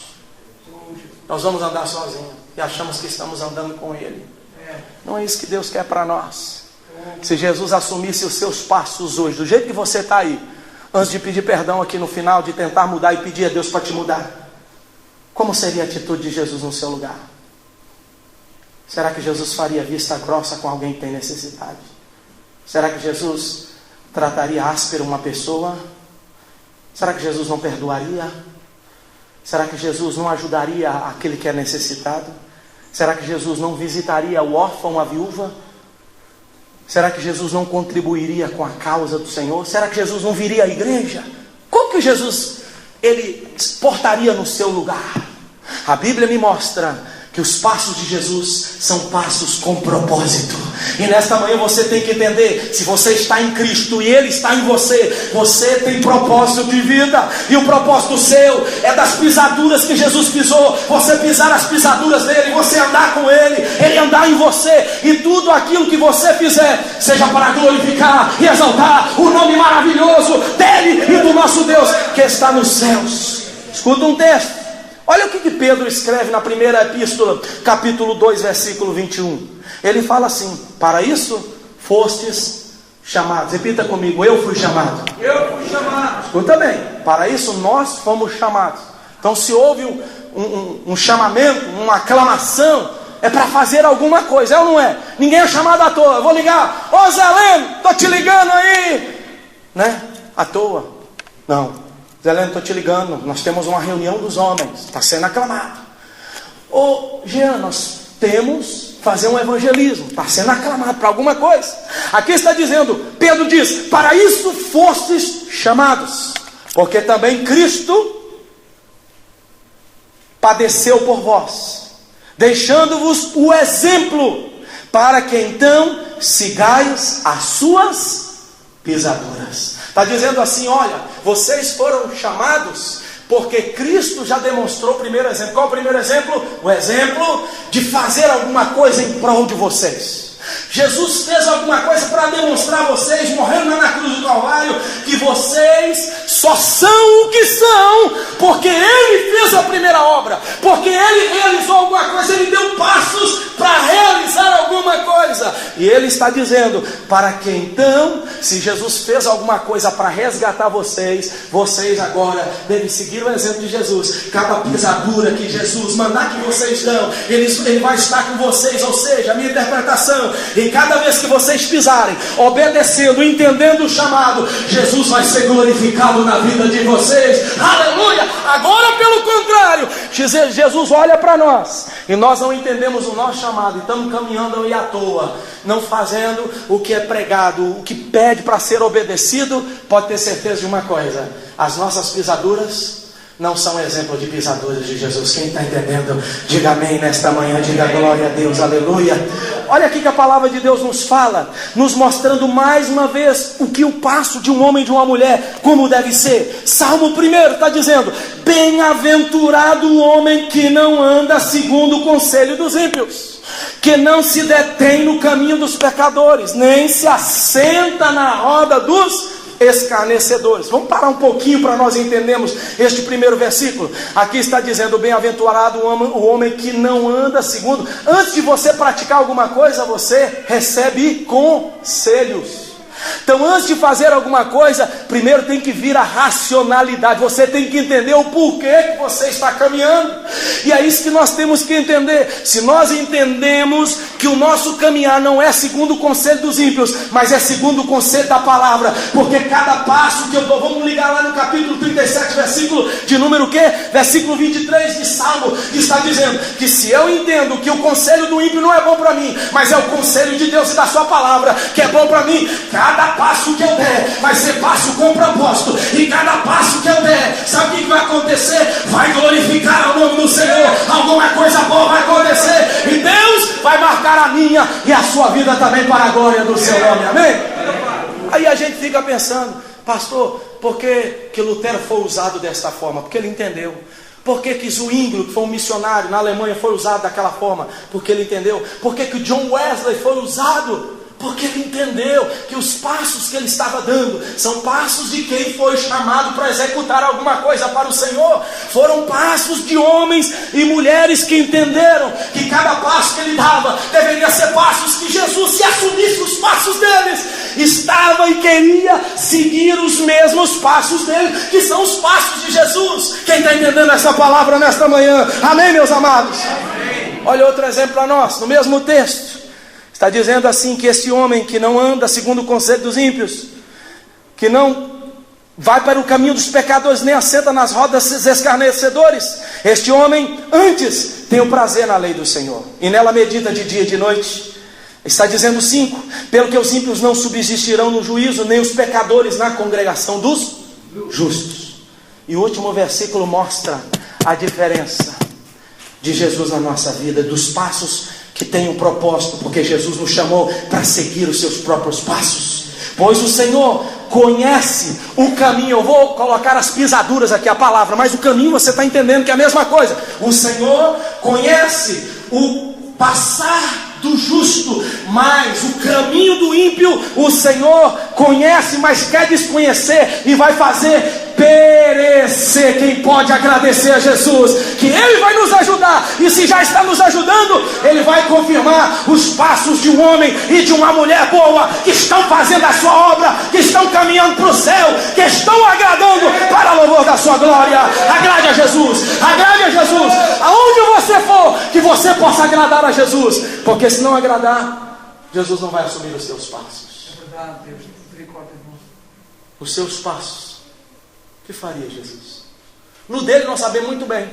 Speaker 3: Nós vamos andar sozinhos e achamos que estamos andando com Ele. Não é isso que Deus quer para nós. Se Jesus assumisse os seus passos hoje, do jeito que você está aí, antes de pedir perdão aqui no final, de tentar mudar e pedir a Deus para te mudar, como seria a atitude de Jesus no seu lugar? Será que Jesus faria vista grossa com alguém que tem necessidade? Será que Jesus trataria áspero uma pessoa? Será que Jesus não perdoaria? Será que Jesus não ajudaria aquele que é necessitado? Será que Jesus não visitaria o órfão, a viúva? Será que Jesus não contribuiria com a causa do Senhor? Será que Jesus não viria à igreja? Como que Jesus Ele portaria no seu lugar? A Bíblia me mostra que os passos de Jesus são passos com propósito. E nesta manhã você tem que entender: se você está em Cristo e Ele está em você, você tem propósito de vida. E o propósito seu é das pisaduras que Jesus pisou, você pisar as pisaduras dele, você andar com Ele, Ele andar em você. E tudo aquilo que você fizer seja para glorificar e exaltar o nome maravilhoso dele e do nosso Deus que está nos céus. Escuta um texto. Olha o que Pedro escreve na primeira epístola, capítulo 2, versículo 21. Ele fala assim: para isso fostes chamados. Repita comigo: eu fui chamado.
Speaker 1: Eu fui chamado.
Speaker 3: Escuta bem, para isso nós fomos chamados. Então se houve um chamamento, uma aclamação, é para fazer alguma coisa, é ou não é? Ninguém é chamado à toa. Eu vou ligar: ô Zé Leno, estou te ligando aí, né? À toa? Não. Zé Leno, estou te ligando, nós temos uma reunião dos homens, está sendo aclamado. Ô Jean, nós temos fazer um evangelismo, está sendo aclamado para alguma coisa. Aqui está dizendo, Pedro diz: para isso fostes chamados, porque também Cristo padeceu por vós, deixando-vos o exemplo, para que então sigais as suas pisaduras. Está dizendo assim: olha, vocês foram chamados porque Cristo já demonstrou o primeiro exemplo. Qual o primeiro exemplo? O exemplo de fazer alguma coisa em prol de vocês. Jesus fez alguma coisa para demonstrar a vocês, morrendo na cruz do Calvário, que vocês só são o que são porque Ele fez a primeira obra, porque Ele realizou alguma coisa, Ele deu passos para realizar alguma coisa. E Ele está dizendo: para que então, se Jesus fez alguma coisa para resgatar vocês, vocês agora devem seguir o exemplo de Jesus. Cada pisadura que Jesus mandar que vocês dão, Ele vai estar com vocês. Ou seja, a minha interpretação: e cada vez que vocês pisarem, obedecendo, entendendo o chamado, Jesus vai ser glorificado na vida de vocês. Aleluia! Agora, pelo contrário, Jesus olha para nós e nós não entendemos o nosso chamado e estamos caminhando aí à toa. não fazendo o que é pregado, o que pede para ser obedecido, pode ter certeza de uma coisa: as nossas pisaduras não são exemplo de pisaduras de Jesus. Quem está entendendo, diga amém nesta manhã, diga glória a Deus, aleluia. Olha aqui que a palavra de Deus nos fala, nos mostrando mais uma vez o que o passo de um homem e de uma mulher, como deve ser. Salmo 1 está dizendo: bem-aventurado o homem que não anda segundo o conselho dos ímpios, que não se detém no caminho dos pecadores, nem se assenta na roda dos escarnecedores. Vamos parar um pouquinho para nós entendermos este primeiro versículo. Aqui está dizendo: bem-aventurado o homem que não anda segundo. Antes de você praticar alguma coisa, você recebe conselhos. Então, antes de fazer alguma coisa, primeiro tem que vir a racionalidade. Você tem que entender o porquê que você está caminhando. E é isso que nós temos que entender. Se nós entendemos que o nosso caminhar não é segundo o conselho dos ímpios, mas é segundo o conselho da palavra, porque cada passo que eu dou, vamos ligar lá no capítulo 37, versículo de número o quê? Versículo 23 de Salmo, que está dizendo que se eu entendo que o conselho do ímpio não é bom para mim, mas é o conselho de Deus e da sua palavra que é bom para mim, cada passo que eu der vai ser passo com propósito. E cada passo que eu der, sabe o que vai acontecer? Vai glorificar o nome do Senhor. Alguma coisa boa vai acontecer. E Deus vai marcar a minha e a sua vida também para a glória do seu nome. Amém? Aí a gente fica pensando: pastor, por que Lutero foi usado desta forma? Porque ele entendeu. Por que Zwinglio, que foi um missionário na Alemanha, foi usado daquela forma? Porque ele entendeu. Por que John Wesley foi usado? Porque ele entendeu que os passos que ele estava dando são passos de quem foi chamado para executar alguma coisa para o Senhor. Foram passos de homens e mulheres que entenderam que cada passo que ele dava deveria ser passos que Jesus, se assumisse os passos deles, estava e queria seguir os mesmos passos dele, que são os passos de Jesus. Quem está entendendo essa palavra nesta manhã? Amém, meus amados? Amém. Olha outro exemplo para nós, no mesmo texto. Está dizendo assim, que esse homem que não anda segundo o conselho dos ímpios, que não vai para o caminho dos pecadores, nem assenta nas rodas dos escarnecedores, este homem antes tem o prazer na lei do Senhor, e nela medita de dia e de noite. Está dizendo 5, pelo que os ímpios não subsistirão no juízo, nem os pecadores na congregação dos justos. E o último versículo mostra a diferença de Jesus na nossa vida, dos passos que tem um propósito, porque Jesus nos chamou para seguir os seus próprios passos. Pois o Senhor conhece o caminho. Eu vou colocar as pisaduras aqui, a palavra, mas o caminho você está entendendo que é a mesma coisa. O Senhor conhece o passar do justo, mas o caminho do ímpio o Senhor conhece, mas quer desconhecer e vai fazer perecer. Quem pode agradecer a Jesus que Ele vai nos ajudar, e se já está nos ajudando, Ele vai confirmar os passos de um homem e de uma mulher boa, que estão fazendo a sua obra, que estão caminhando para o céu, que estão agradando para louvor da sua glória. Agrade a Jesus, agrade a Jesus, aonde você for, que você possa agradar a Jesus, porque se não agradar, Jesus não vai assumir os seus passos. Os seus passos, o que faria Jesus? No dele nós sabemos muito bem.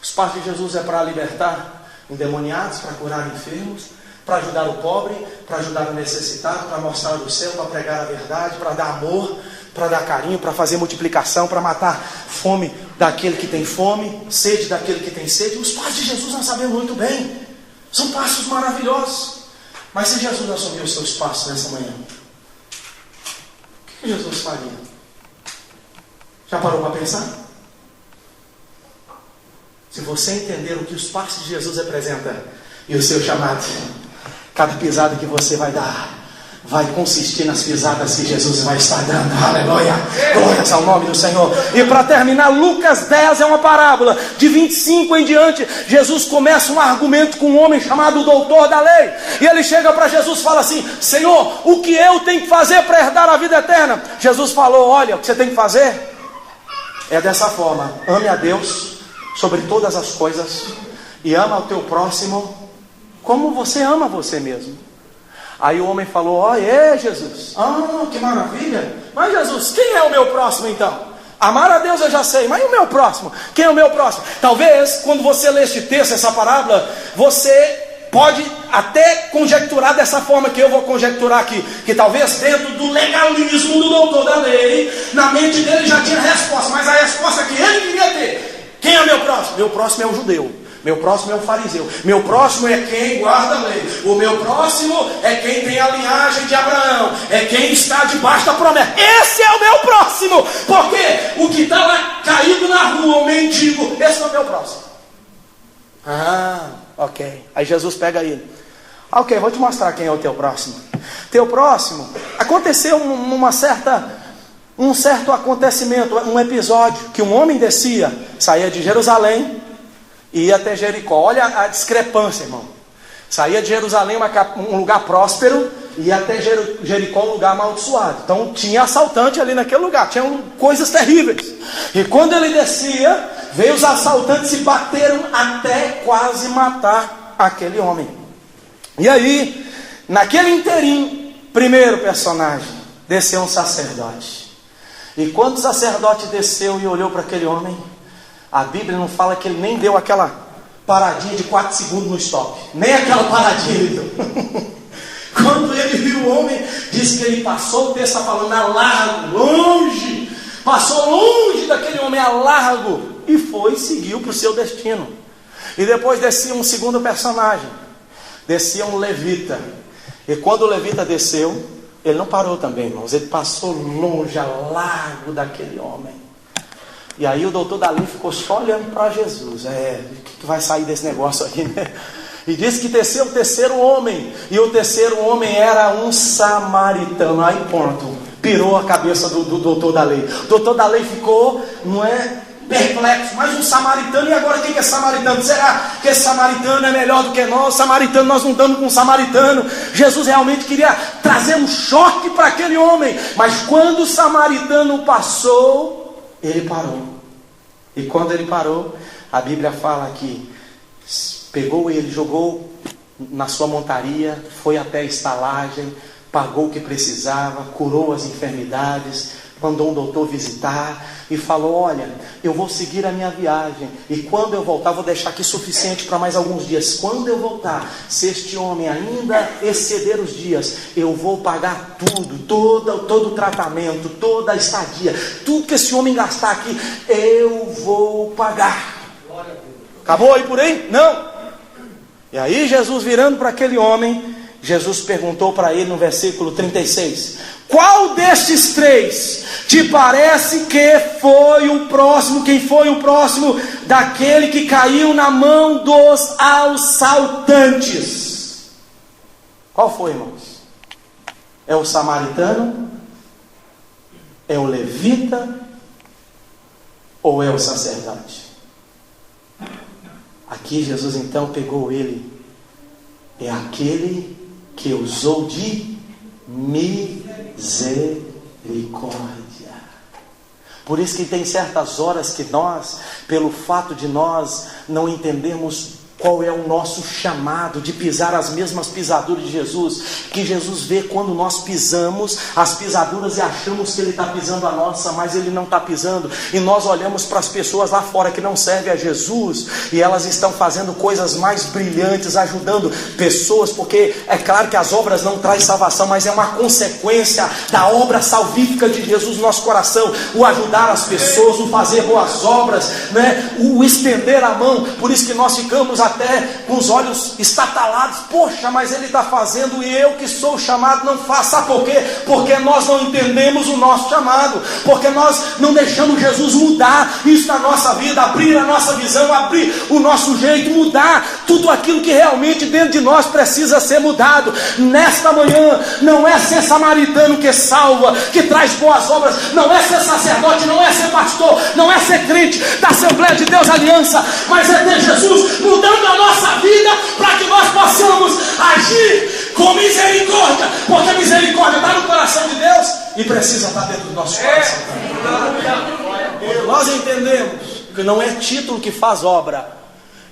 Speaker 3: Os passos de Jesus é para libertar endemoniados, para curar enfermos, para ajudar o pobre, para ajudar o necessitado, para mostrar o céu, para pregar a verdade, para dar amor, para dar carinho, para fazer multiplicação, para matar fome daquele que tem fome, sede daquele que tem sede. Os passos de Jesus nós sabemos muito bem. São passos maravilhosos. Mas se Jesus assumiu os seus passos nessa manhã, o que Jesus faria? Já parou para pensar? Se você entender o que os passos de Jesus representam e o seu chamado, cada pisada que você vai dar vai consistir nas pisadas que Jesus vai estar dando. Aleluia! Glórias ao nome do Senhor. E para terminar, Lucas 10 é uma parábola. De 25 em diante, Jesus começa um argumento com um homem chamado doutor da lei. E ele chega para Jesus e fala assim: Senhor, o que eu tenho que fazer para herdar a vida eterna? Jesus falou: olha, o que você tem que fazer é dessa forma: ame a Deus sobre todas as coisas e ama o teu próximo como você ama você mesmo. Aí o homem falou: olha, Jesus, que maravilha. Mas Jesus, quem é o meu próximo então? Amar a Deus eu já sei, mas e o meu próximo? Quem é o meu próximo? Talvez quando você lê este texto, essa parábola, você pode até conjecturar dessa forma que eu vou conjecturar aqui, que talvez dentro do legalismo do doutor da lei, na mente dele já tinha resposta, mas a resposta que ele queria ter: quem é meu próximo? Meu próximo é o judeu, meu próximo é o fariseu, meu próximo é quem guarda a lei, o meu próximo é quem tem a linhagem de Abraão, é quem está debaixo da promessa. Esse é o meu próximo, porque o que está lá caído na rua, o mendigo, esse é o meu próximo. Ok. Aí Jesus pega ele. Ok, vou te mostrar quem é o teu próximo. Teu próximo, aconteceu um certo acontecimento, um episódio, que um homem descia, saía de Jerusalém e ia até Jericó. Olha a discrepância, irmão. Saía de Jerusalém, um lugar próspero, e ia até Jericó, um lugar amaldiçoado. Então tinha assaltante ali naquele lugar, tinha coisas terríveis. E quando ele descia, veio os assaltantes e bateram até quase matar aquele homem. E aí, naquele inteirinho, primeiro personagem, desceu um sacerdote. E quando o sacerdote desceu e olhou para aquele homem, a Bíblia não fala que ele nem deu aquela paradinha de 4 segundos no stop. Nem aquela paradinha ele deu. Quando ele viu o homem, disse que ele passou, o texto está falando, a largo, longe. Passou longe daquele homem a largo e foi, seguiu para o seu destino. E depois descia um segundo personagem. Descia um levita. E quando o levita desceu, ele não parou também, irmãos. Ele passou longe, a largo daquele homem. E aí o doutor Dali ficou só olhando para Jesus. O que vai sair desse negócio aí, né? E disse que desceu o terceiro homem. E o terceiro homem era um samaritano. Aí pronto, pirou a cabeça do doutor da lei. O doutor da lei ficou, perplexo. Mas um samaritano, e agora quem é samaritano? Será que esse samaritano é melhor do que nós? Samaritano, nós não estamos com um samaritano. Jesus realmente queria trazer um choque para aquele homem. Mas quando o samaritano passou, ele parou. E quando ele parou, a Bíblia fala que pegou ele, jogou na sua montaria, foi até a estalagem, pagou o que precisava, curou as enfermidades, mandou um doutor visitar e falou: olha, eu vou seguir a minha viagem, e quando eu voltar, vou deixar aqui suficiente para mais alguns dias. Quando eu voltar, se este homem ainda exceder os dias, eu vou pagar tudo, todo o tratamento, toda a estadia, tudo que esse homem gastar aqui, eu vou pagar. Acabou aí por aí? Não. E aí Jesus, virando para aquele homem, Jesus perguntou para ele no versículo 36: qual destes três te parece que foi o próximo? Quem foi o próximo daquele que caiu na mão dos assaltantes? Qual foi, irmãos? É o samaritano? É o levita? Ou é o sacerdote? Aqui Jesus então pegou ele. É aquele que usou de misericórdia. Por isso que tem certas horas que nós, pelo fato de nós não entendermos qual é o nosso chamado de pisar as mesmas pisaduras de Jesus, que Jesus vê quando nós pisamos as pisaduras e achamos que Ele está pisando a nossa, mas Ele não está pisando. E nós olhamos para as pessoas lá fora que não servem a Jesus, e elas estão fazendo coisas mais brilhantes, ajudando pessoas, porque é claro que as obras não trazem salvação, mas é uma consequência da obra salvífica de Jesus no nosso coração, o ajudar as pessoas, o fazer boas obras, né? O estender a mão. Por isso que nós ficamos até com os olhos estatalados: poxa, mas ele está fazendo e eu que sou chamado não faço. Sabe por quê? Porque nós não entendemos o nosso chamado, porque nós não deixamos Jesus mudar isso na nossa vida, abrir a nossa visão, abrir o nosso jeito, mudar tudo aquilo que realmente dentro de nós precisa ser mudado. Nesta manhã, não é ser samaritano que salva, que traz boas obras, não é ser sacerdote, não é ser pastor, não é ser crente da Assembleia de Deus Aliança, mas é ter Jesus mudando a nossa vida, para que nós possamos agir com misericórdia, porque a misericórdia está no coração de Deus e precisa estar dentro do nosso coração também. Nós entendemos que não é título que faz obra,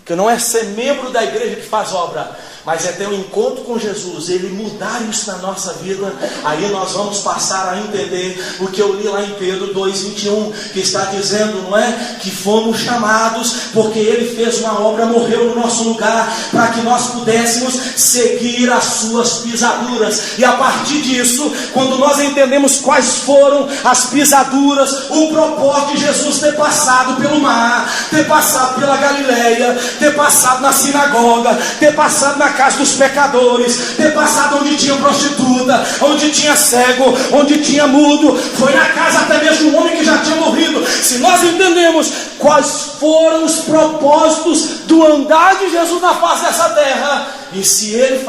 Speaker 3: que não é ser membro da igreja que faz obra, mas é ter um encontro com Jesus, Ele mudar isso na nossa vida. Aí nós vamos passar a entender o que eu li lá em Pedro 2,21, que está dizendo, não é? Que fomos chamados, porque Ele fez uma obra, morreu no nosso lugar, para que nós pudéssemos seguir as suas pisaduras. E a partir disso, quando nós entendemos quais foram as pisaduras, o propósito de Jesus ter passado pelo mar, ter passado pela Galileia, ter passado na sinagoga, ter passado na casa dos pecadores, ter passado onde tinha prostituta, onde tinha cego, onde tinha mudo, foi na casa até mesmo de um homem que já tinha morrido. Se nós entendemos quais foram os propósitos do andar de Jesus na face dessa terra, e se Ele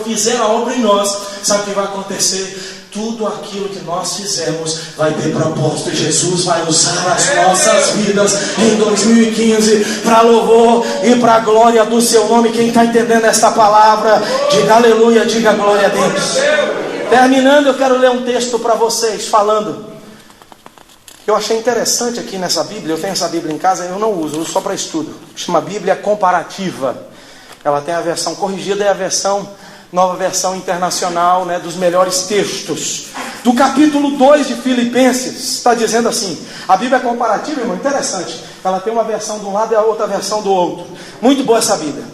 Speaker 3: fizer a obra em nós, sabe o que vai acontecer? Tudo aquilo que nós fizemos vai ter propósito. Jesus vai usar as nossas vidas em 2015 para louvor e para a glória do seu nome. Quem está entendendo esta palavra, diga aleluia, diga glória a Deus. Terminando, eu quero ler um texto para vocês, falando. Eu achei interessante aqui nessa Bíblia. Eu tenho essa Bíblia em casa, eu não uso só para estudo. Chama Bíblia Comparativa. Ela tem a versão corrigida e a nova versão internacional, né, dos melhores textos. Do capítulo 2 de Filipenses, está dizendo assim. A Bíblia é comparativa, irmão, interessante. Ela tem uma versão de um lado e a outra versão do outro. Muito boa essa Bíblia.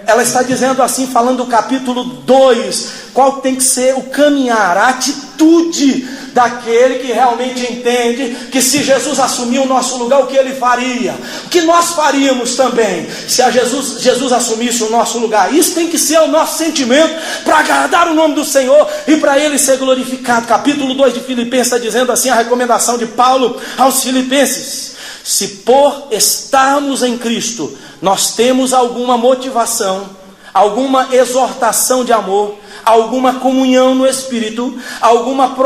Speaker 3: Ela está dizendo assim, falando do capítulo 2, qual tem que ser o caminhar, a atitude daquele que realmente entende que se Jesus assumir o nosso lugar, o que Ele faria? O que nós faríamos também, se Jesus assumisse o nosso lugar? Isso tem que ser o nosso sentimento, para agradar o nome do Senhor e para Ele ser glorificado. Capítulo 2 de Filipenses está dizendo assim, a recomendação de Paulo aos Filipenses: se por estarmos em Cristo, nós temos alguma motivação, alguma exortação de amor, alguma comunhão no Espírito, alguma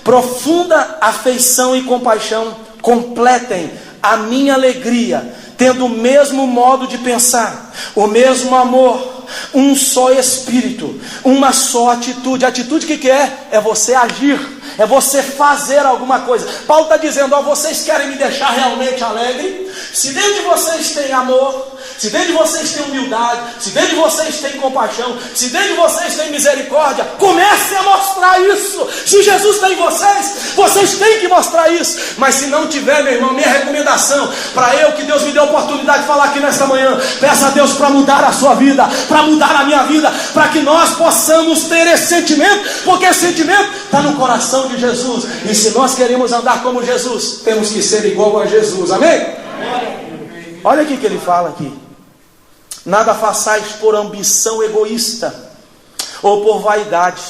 Speaker 3: profunda afeição e compaixão, completem a minha alegria, tendo o mesmo modo de pensar, o mesmo amor, um só Espírito, uma só atitude. A atitude que é? É você agir, é você fazer alguma coisa. Paulo está dizendo, vocês querem me deixar realmente alegre? Se dentro de vocês tem amor, se dentro de vocês tem humildade, se dentro de vocês tem compaixão, se dentro de vocês tem misericórdia, comecem a mostrar isso. Se Jesus está em vocês têm que mostrar isso. Mas se não tiver, meu irmão, minha recomendação para eu, que Deus me deu a oportunidade de falar aqui nesta manhã, peça a Deus para mudar a sua vida, para mudar a minha vida, para que nós possamos ter esse sentimento, porque esse sentimento está no coração de Jesus. E se nós queremos andar como Jesus, temos que ser igual a Jesus. Amém? Olha aqui que ele fala aqui: nada façais por ambição egoísta ou por vaidade,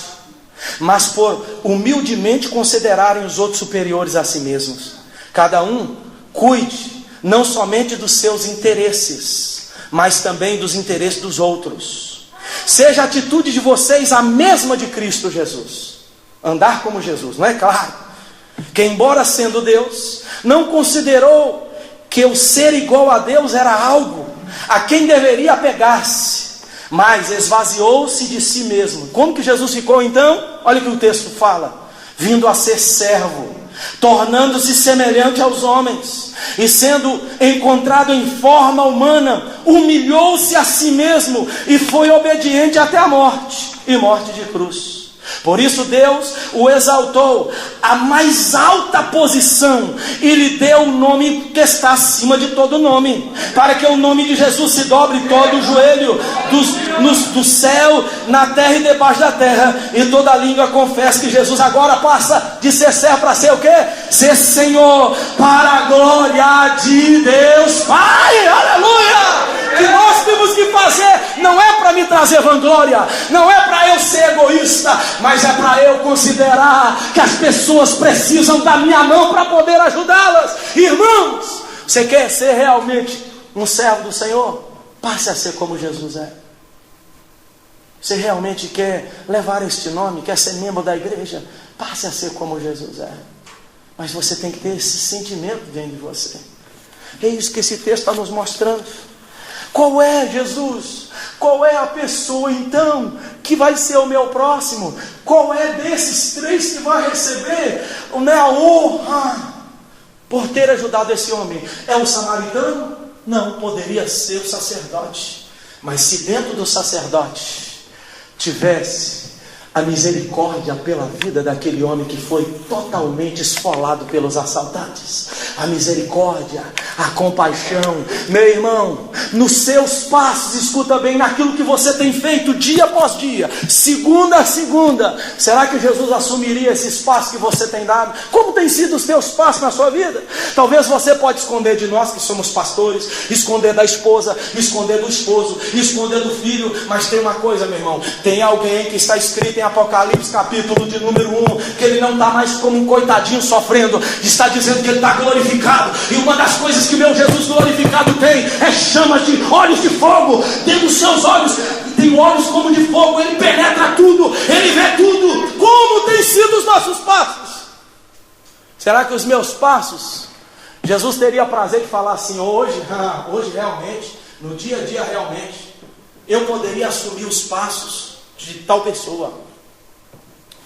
Speaker 3: mas por humildemente considerarem os outros superiores a si mesmos. Cada um cuide não somente dos seus interesses, mas também dos interesses dos outros. Seja a atitude de vocês a mesma de Cristo Jesus. Andar como Jesus, não é claro? Que embora sendo Deus, não considerou que o ser igual a Deus era algo a quem deveria apegar-se, mas esvaziou-se de si mesmo. Como que Jesus ficou então? Olha o que o texto fala: vindo a ser servo, tornando-se semelhante aos homens, e sendo encontrado em forma humana, humilhou-se a si mesmo e foi obediente até a morte, e morte de cruz. Por isso Deus o exaltou à mais alta posição e lhe deu o nome que está acima de todo nome, para que o nome de Jesus se dobre todo o joelho do céu, na terra e debaixo da terra, e toda língua confesse que Jesus agora passa de ser servo para ser o quê? Ser Senhor, para a glória de Deus Pai. Aleluia! Que nós temos que fazer não é para me trazer vanglória, não é para eu ser egoísta, mas é para eu considerar que as pessoas precisam da minha mão para poder ajudá-las. Irmãos, você quer ser realmente um servo do Senhor? Passe a ser como Jesus é. Você realmente quer levar este nome, quer ser membro da igreja? Passe a ser como Jesus é. Mas você tem que ter esse sentimento dentro de você. É isso que esse texto está nos mostrando. Qual é, Jesus? Qual é a pessoa então que vai ser o meu próximo? Qual é desses três que vai receber a honra por ter ajudado esse homem? É o samaritano? Não, poderia ser o sacerdote. Mas se dentro do sacerdote tivesse a misericórdia pela vida daquele homem que foi totalmente esfolado pelos assaltantes, a misericórdia, a compaixão, meu irmão, nos seus passos, escuta bem, naquilo que você tem feito dia após dia, segunda a segunda, será que Jesus assumiria esse espaço que você tem dado? Como tem sido os teus passos na sua vida? Talvez você pode esconder de nós que somos pastores, esconder da esposa, esconder do esposo, esconder do filho, mas tem uma coisa, meu irmão, tem alguém que está escrito em Apocalipse capítulo de número 1, que ele não está mais como um coitadinho sofrendo, está dizendo que ele está glorificado, e uma das coisas que meu Jesus glorificado tem, é chamas de olhos de fogo, dentro dos seus olhos, tem olhos como de fogo, ele penetra tudo, ele vê tudo. Como tem sido os nossos passos? Será que os meus passos, Jesus teria prazer de falar assim, hoje realmente, no dia a dia realmente, eu poderia assumir os passos de tal pessoa,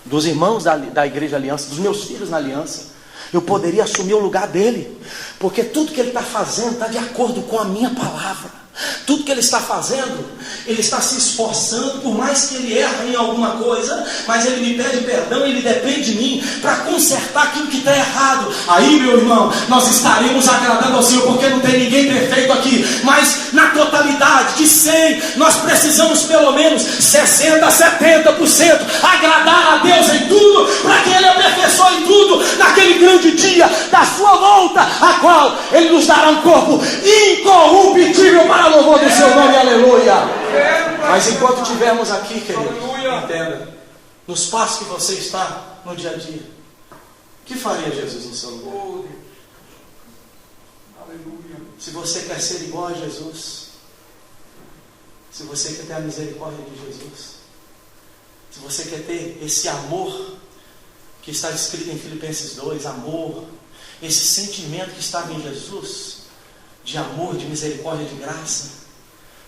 Speaker 3: dos irmãos da igreja aliança, dos meus filhos na aliança, eu poderia assumir o lugar dele, porque tudo que ele está fazendo está de acordo com a minha palavra. Tudo que ele está fazendo, ele está se esforçando, por mais que ele erre em alguma coisa, mas ele me pede perdão, ele depende de mim para consertar aquilo que está errado. Aí, meu irmão, nós estaremos agradando ao Senhor, porque não tem ninguém perfeito aqui, mas na totalidade de 100, nós precisamos pelo menos 60%, 70% agradar a Deus em tudo, para que Ele aperfeiçoe tudo naquele grande dia da sua volta, a qual Ele nos dará um corpo incorruptível para louvor do seu nome, aleluia. Mas enquanto estivermos aqui, querido, entenda, nos passos que você está no dia a dia, o que faria Jesus no seu lugar? Se você quer ser igual a Jesus, se você quer ter a misericórdia de Jesus, se você quer ter esse amor que está escrito em Filipenses 2, amor, esse sentimento que estava em Jesus, de amor, de misericórdia, de graça,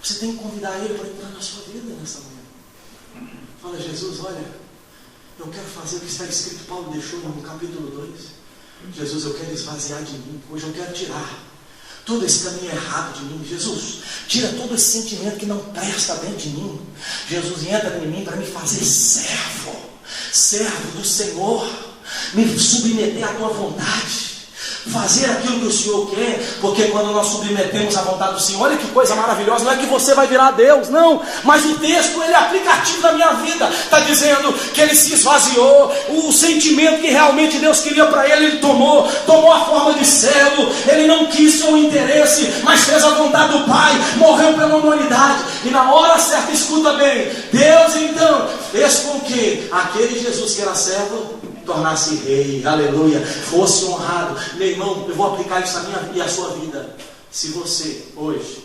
Speaker 3: você tem que convidar Ele para entrar na sua vida nessa manhã. Fala, Jesus, olha, eu quero fazer o que está escrito, Paulo deixou no capítulo 2. Jesus, eu quero esvaziar de mim, hoje eu quero tirar todo esse caminho errado de mim. Jesus, tira todo esse sentimento que não presta dentro de mim. Jesus, entra em mim para me fazer servo do Senhor, me submeter à tua vontade, fazer aquilo que o Senhor quer, porque quando nós submetemos à vontade do Senhor, olha que coisa maravilhosa, não é que você vai virar Deus, não, mas o texto, ele é aplicativo na minha vida, está dizendo que ele se esvaziou, o sentimento que realmente Deus queria para ele, ele tomou a forma de servo, ele não quis seu interesse, mas fez a vontade do Pai, morreu pela humanidade, e na hora certa, escuta bem, Deus então fez com que aquele Jesus que era servo tornasse rei, aleluia, fosse honrado. Meu irmão, eu vou aplicar isso na minha e a sua vida. Se você hoje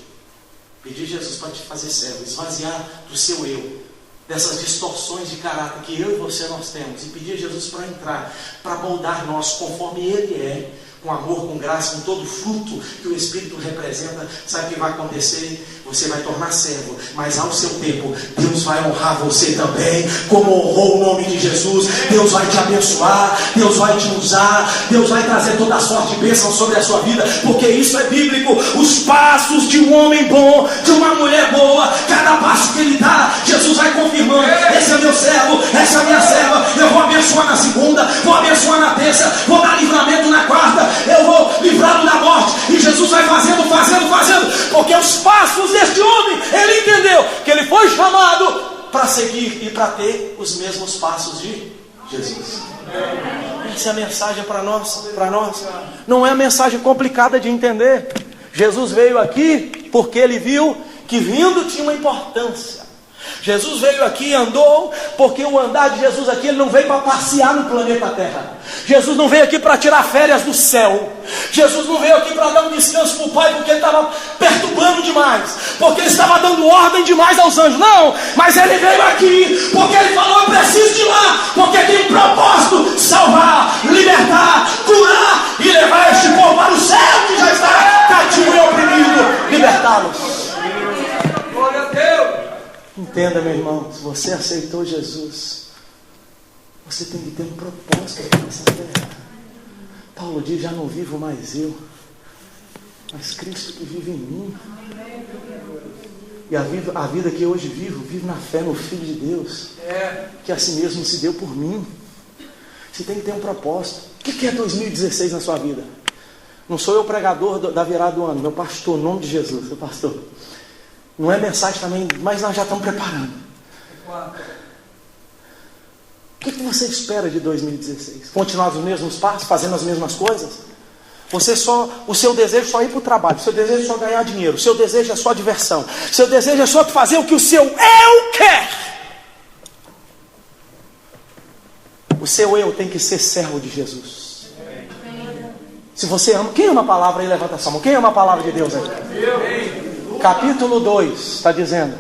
Speaker 3: pedir Jesus para te fazer servo, esvaziar do seu eu, dessas distorções de caráter que eu e você nós temos, e pedir Jesus para entrar, para moldar nós conforme Ele é, com amor, com graça, com todo o fruto que o Espírito representa, sabe o que vai acontecer? Você vai tornar servo, mas ao seu tempo, Deus vai honrar você também, como honrou o nome de Jesus. Deus vai te abençoar, Deus vai te usar, Deus vai trazer toda a sorte e bênção sobre a sua vida, porque isso é bíblico. Os passos de um homem bom, de uma mulher boa, cada passo que ele dá, Jesus vai confirmando, esse é meu servo, essa é a minha serva, eu vou abençoar na segunda, vou abençoar na terça, vou dar livramento na quarta, eu vou livrá-lo da morte, e Jesus vai fazendo, porque os passos deste homem, ele entendeu que ele foi chamado para seguir e para ter os mesmos passos de Jesus. Essa é a mensagem para nós. Não é a mensagem complicada de entender. Jesus veio aqui porque ele viu que vindo tinha uma importância. Jesus veio aqui e andou, porque o andar de Jesus aqui, ele não veio para passear no planeta Terra. Jesus não veio aqui para tirar férias do céu. Jesus não veio aqui para dar um descanso para o Pai, porque ele estava perturbando demais, porque ele estava dando ordem demais aos anjos. Não, mas ele veio aqui porque ele falou, eu preciso de lá, porque tem um propósito: salvar, libertar, curar e levar este povo para o céu que já está cativo e oprimido, libertá-los. Glória a Deus. Entenda, meu irmão, se você aceitou Jesus, você tem que ter um propósito nessa terra. Paulo diz, já não vivo mais eu, mas Cristo que vive em mim. E a vida que eu hoje vivo na fé no Filho de Deus, que a si mesmo se deu por mim. Você tem que ter um propósito. O que é 2016 na sua vida? Não sou eu o pregador da virada do ano, meu pastor, em nome de Jesus, seu pastor. Não é mensagem também, mas nós já estamos preparando. O que você espera de 2016? Continuar os mesmos passos, fazendo as mesmas coisas? O seu desejo é só ir para o trabalho, o seu desejo é só ganhar dinheiro, o seu desejo é só diversão, o seu desejo é só fazer o que o seu eu quer. O seu eu tem que ser servo de Jesus. Se você ama, quem ama a palavra aí, levanta a sua mão. Quem ama a palavra de Deus aí? Capítulo 2 está dizendo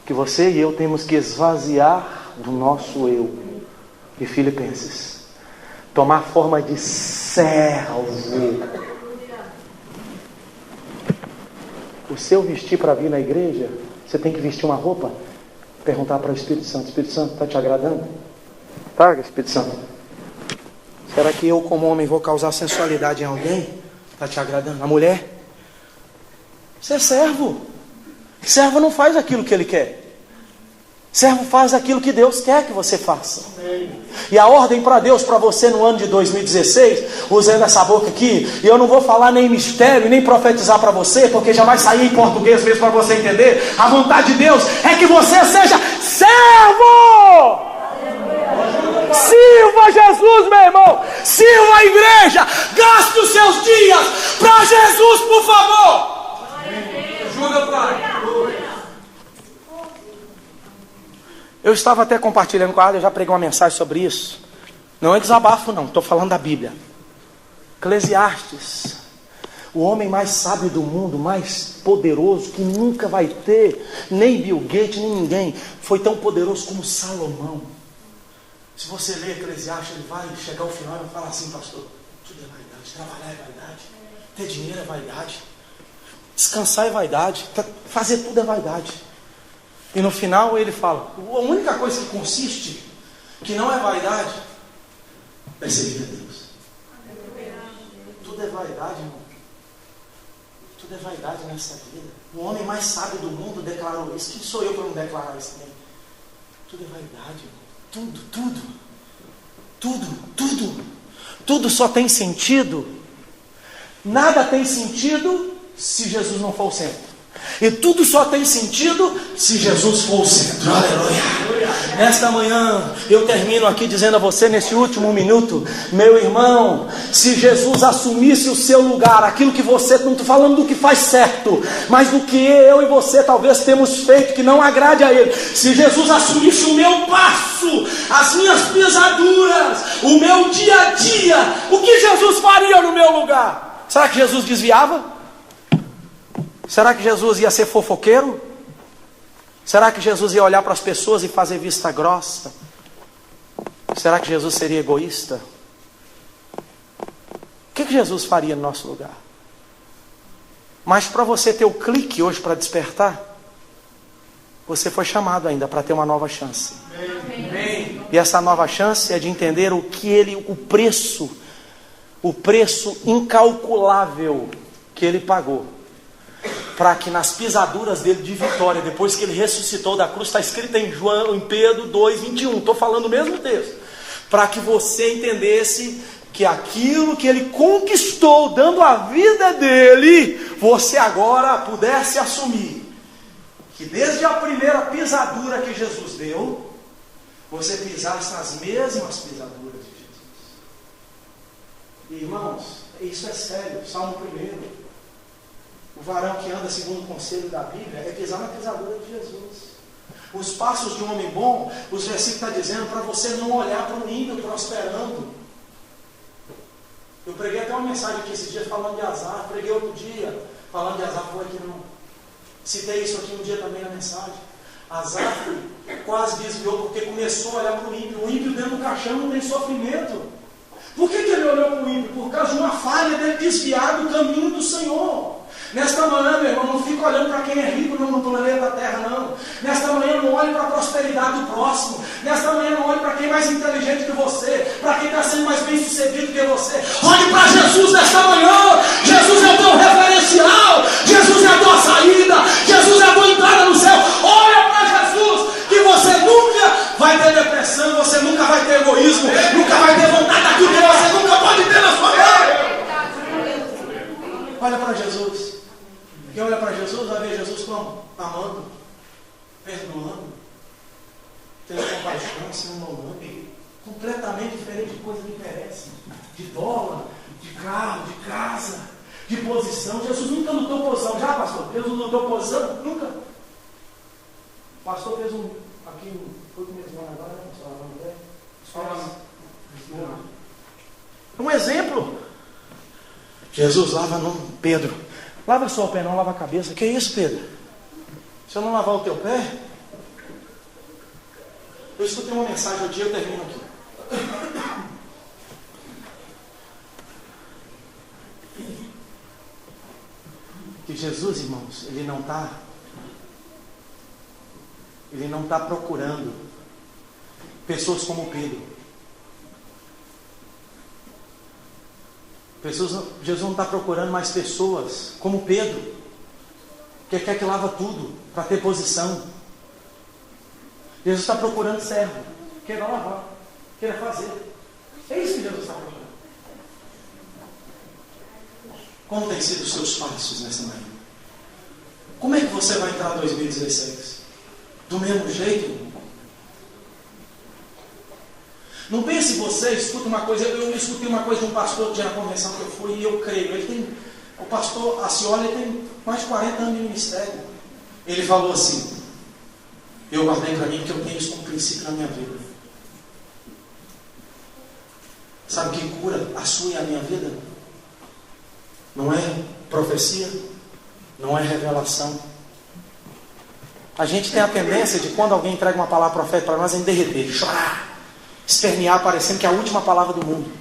Speaker 3: que você e eu temos que esvaziar do nosso eu. E Filipenses, tomar forma de servo. O seu vestir para vir na igreja, você tem que vestir uma roupa, perguntar para o Espírito Santo: Espírito Santo, está te agradando? Tá, Espírito Santo? Será que eu como homem vou causar sensualidade em alguém? Está te agradando? A mulher? Você é servo. Servo não faz aquilo que ele quer. Servo faz aquilo que Deus quer que você faça. E a ordem para Deus, para você no ano de 2016, usando essa boca aqui, e eu não vou falar nem mistério, nem profetizar para você, porque já vai sair em português mesmo para você entender. A vontade de Deus é que você seja servo. Sirva Jesus, meu irmão. Sirva a igreja. Gaste os seus dias para Jesus, por favor. Ajuda, Pai. Eu estava até compartilhando com a Ada, eu já preguei uma mensagem sobre isso. Não é desabafo não, estou falando da Bíblia. Eclesiastes, o homem mais sábio do mundo, mais poderoso, que nunca vai ter, nem Bill Gates, nem ninguém, foi tão poderoso como Salomão. Se você ler Eclesiastes, ele vai chegar ao final e vai falar assim: pastor, tudo é vaidade, trabalhar é vaidade, ter dinheiro é vaidade, descansar é vaidade, fazer tudo é vaidade. E no final ele fala: a única coisa que consiste, que não é vaidade, é servir a Deus. Tudo é vaidade, irmão. Tudo é vaidade nessa vida. O homem mais sábio do mundo declarou isso. Quem sou eu para não declarar isso também? Tudo é vaidade, irmão. Tudo só tem sentido. Nada tem sentido se Jesus não for o centro. E tudo só tem sentido se Jesus for o centro. Aleluia. Nesta manhã eu termino aqui dizendo a você, nesse último minuto, meu irmão, se Jesus assumisse o seu lugar, aquilo que você, não estou falando do que faz certo, mas do que eu e você talvez temos feito que não agrade a Ele. Se Jesus assumisse o meu passo, as minhas pisaduras, o meu dia a dia, o que Jesus faria no meu lugar? Será que Jesus desviava? Será que Jesus ia ser fofoqueiro? Será que Jesus ia olhar para as pessoas e fazer vista grossa? Será que Jesus seria egoísta? O que Jesus faria no nosso lugar? Mas para você ter o clique hoje para despertar, você foi chamado ainda para ter uma nova chance. Amém. E essa nova chance é de entender o preço incalculável que Ele pagou, para que nas pisaduras dele de vitória, depois que ele ressuscitou da cruz, está escrito em Pedro 2:21, estou falando o mesmo texto, para que você entendesse que aquilo que ele conquistou, dando a vida dele, você agora pudesse assumir, que desde a primeira pisadura que Jesus deu, você pisasse nas mesmas pisaduras de Jesus. Irmãos, isso é sério. Salmo 1. O varão que anda segundo o conselho da Bíblia é pisar na pisadura de Jesus. Os passos de um homem bom, os versículos estão dizendo para você não olhar para o ímpio prosperando. Eu preguei até uma mensagem aqui esses dias falando de Azar, preguei outro dia falando de Azar, foi aqui não. Citei isso aqui um dia também na mensagem. Azar quase desviou porque começou a olhar para o ímpio. O ímpio dentro do caixão não tem sofrimento. Por que ele olhou para o ímpio? Por causa de uma falha dele desviar do caminho do Senhor. Nesta manhã, meu irmão, não fica olhando para quem é rico no planeta Terra, não. Nesta manhã, não olhe para a prosperidade do próximo. Nesta manhã, não olhe para quem é mais inteligente que você, para quem está sendo mais bem sucedido que você. Olhe para Jesus nesta manhã. Jesus é o teu referencial. Jesus é a tua saída. Jesus é a tua entrada. Jesus como? Amando, perdoando, tendo compaixão, se amando. Completamente diferente de coisa que interessa. De dólar, de carro, de casa, de posição. Jesus nunca lutou posição. Já, pastor? Jesus lutou posição? Nunca. O pastor fez aqui, foi com o mesmo agora, um exemplo. Jesus lava não, Pedro. Lava só o pé, não lava a cabeça. Que isso, Pedro? Se eu não lavar o teu pé, eu escutei uma mensagem, o dia eu termino aqui. Que Jesus, irmãos, Ele não está procurando pessoas como Pedro. Jesus não está procurando mais pessoas como Pedro, que quer que lava tudo para ter posição. Jesus está procurando servo, queira lavar, queira fazer. É isso que Jesus está procurando. Como tem sido os seus passos nessa manhã? Como é que você vai entrar em 2016? Do mesmo jeito? Não pense você, escuta uma coisa. Eu escutei uma coisa de um pastor que na convenção que eu fui, e eu creio. O pastor Acioli tem mais de 40 anos de ministério. Ele falou assim: eu guardei para mim que eu tenho isso como princípio na minha vida. Sabe o que cura a sua e a minha vida? Não é profecia, não é revelação. A gente tem a tendência de, quando alguém entrega uma palavra profética para nós, a gente derreter, chorar, espernear, parecendo que é a última palavra do mundo.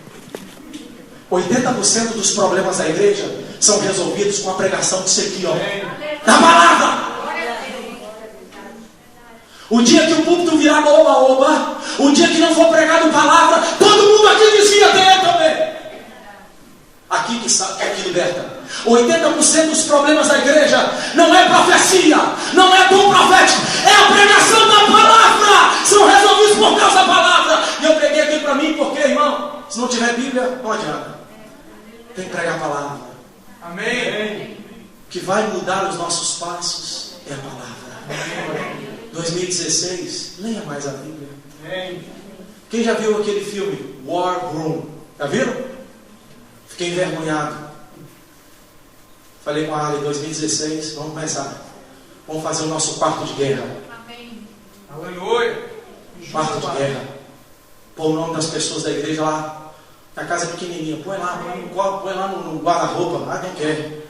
Speaker 3: 80% dos problemas da igreja são resolvidos com a pregação disso aqui, ó, da palavra. O dia que o púlpito virar oba-oba, o dia que não for pregado palavra, todo mundo aqui desvia dele também. Aqui que sabe, que aqui liberta. 80% dos problemas da igreja não é profecia, não é dom profético, é a pregação da palavra. São resolvidos por causa da palavra. E eu peguei aqui para mim porque, irmão, se não tiver Bíblia, não adianta. Tem que pregar a palavra. Amém. O que vai mudar os nossos passos é a palavra. 2016, leia mais a Bíblia. Quem já viu aquele filme War Room? Já viram? Fiquei envergonhado. Falei com a Ali, 2016, vamos começar. Vamos fazer o nosso quarto de guerra. Amém. Aleluia. Quarto de guerra. Pôr o nome das pessoas da igreja lá. A casa é pequenininha. Põe lá no guarda-roupa. Ah, quem quer.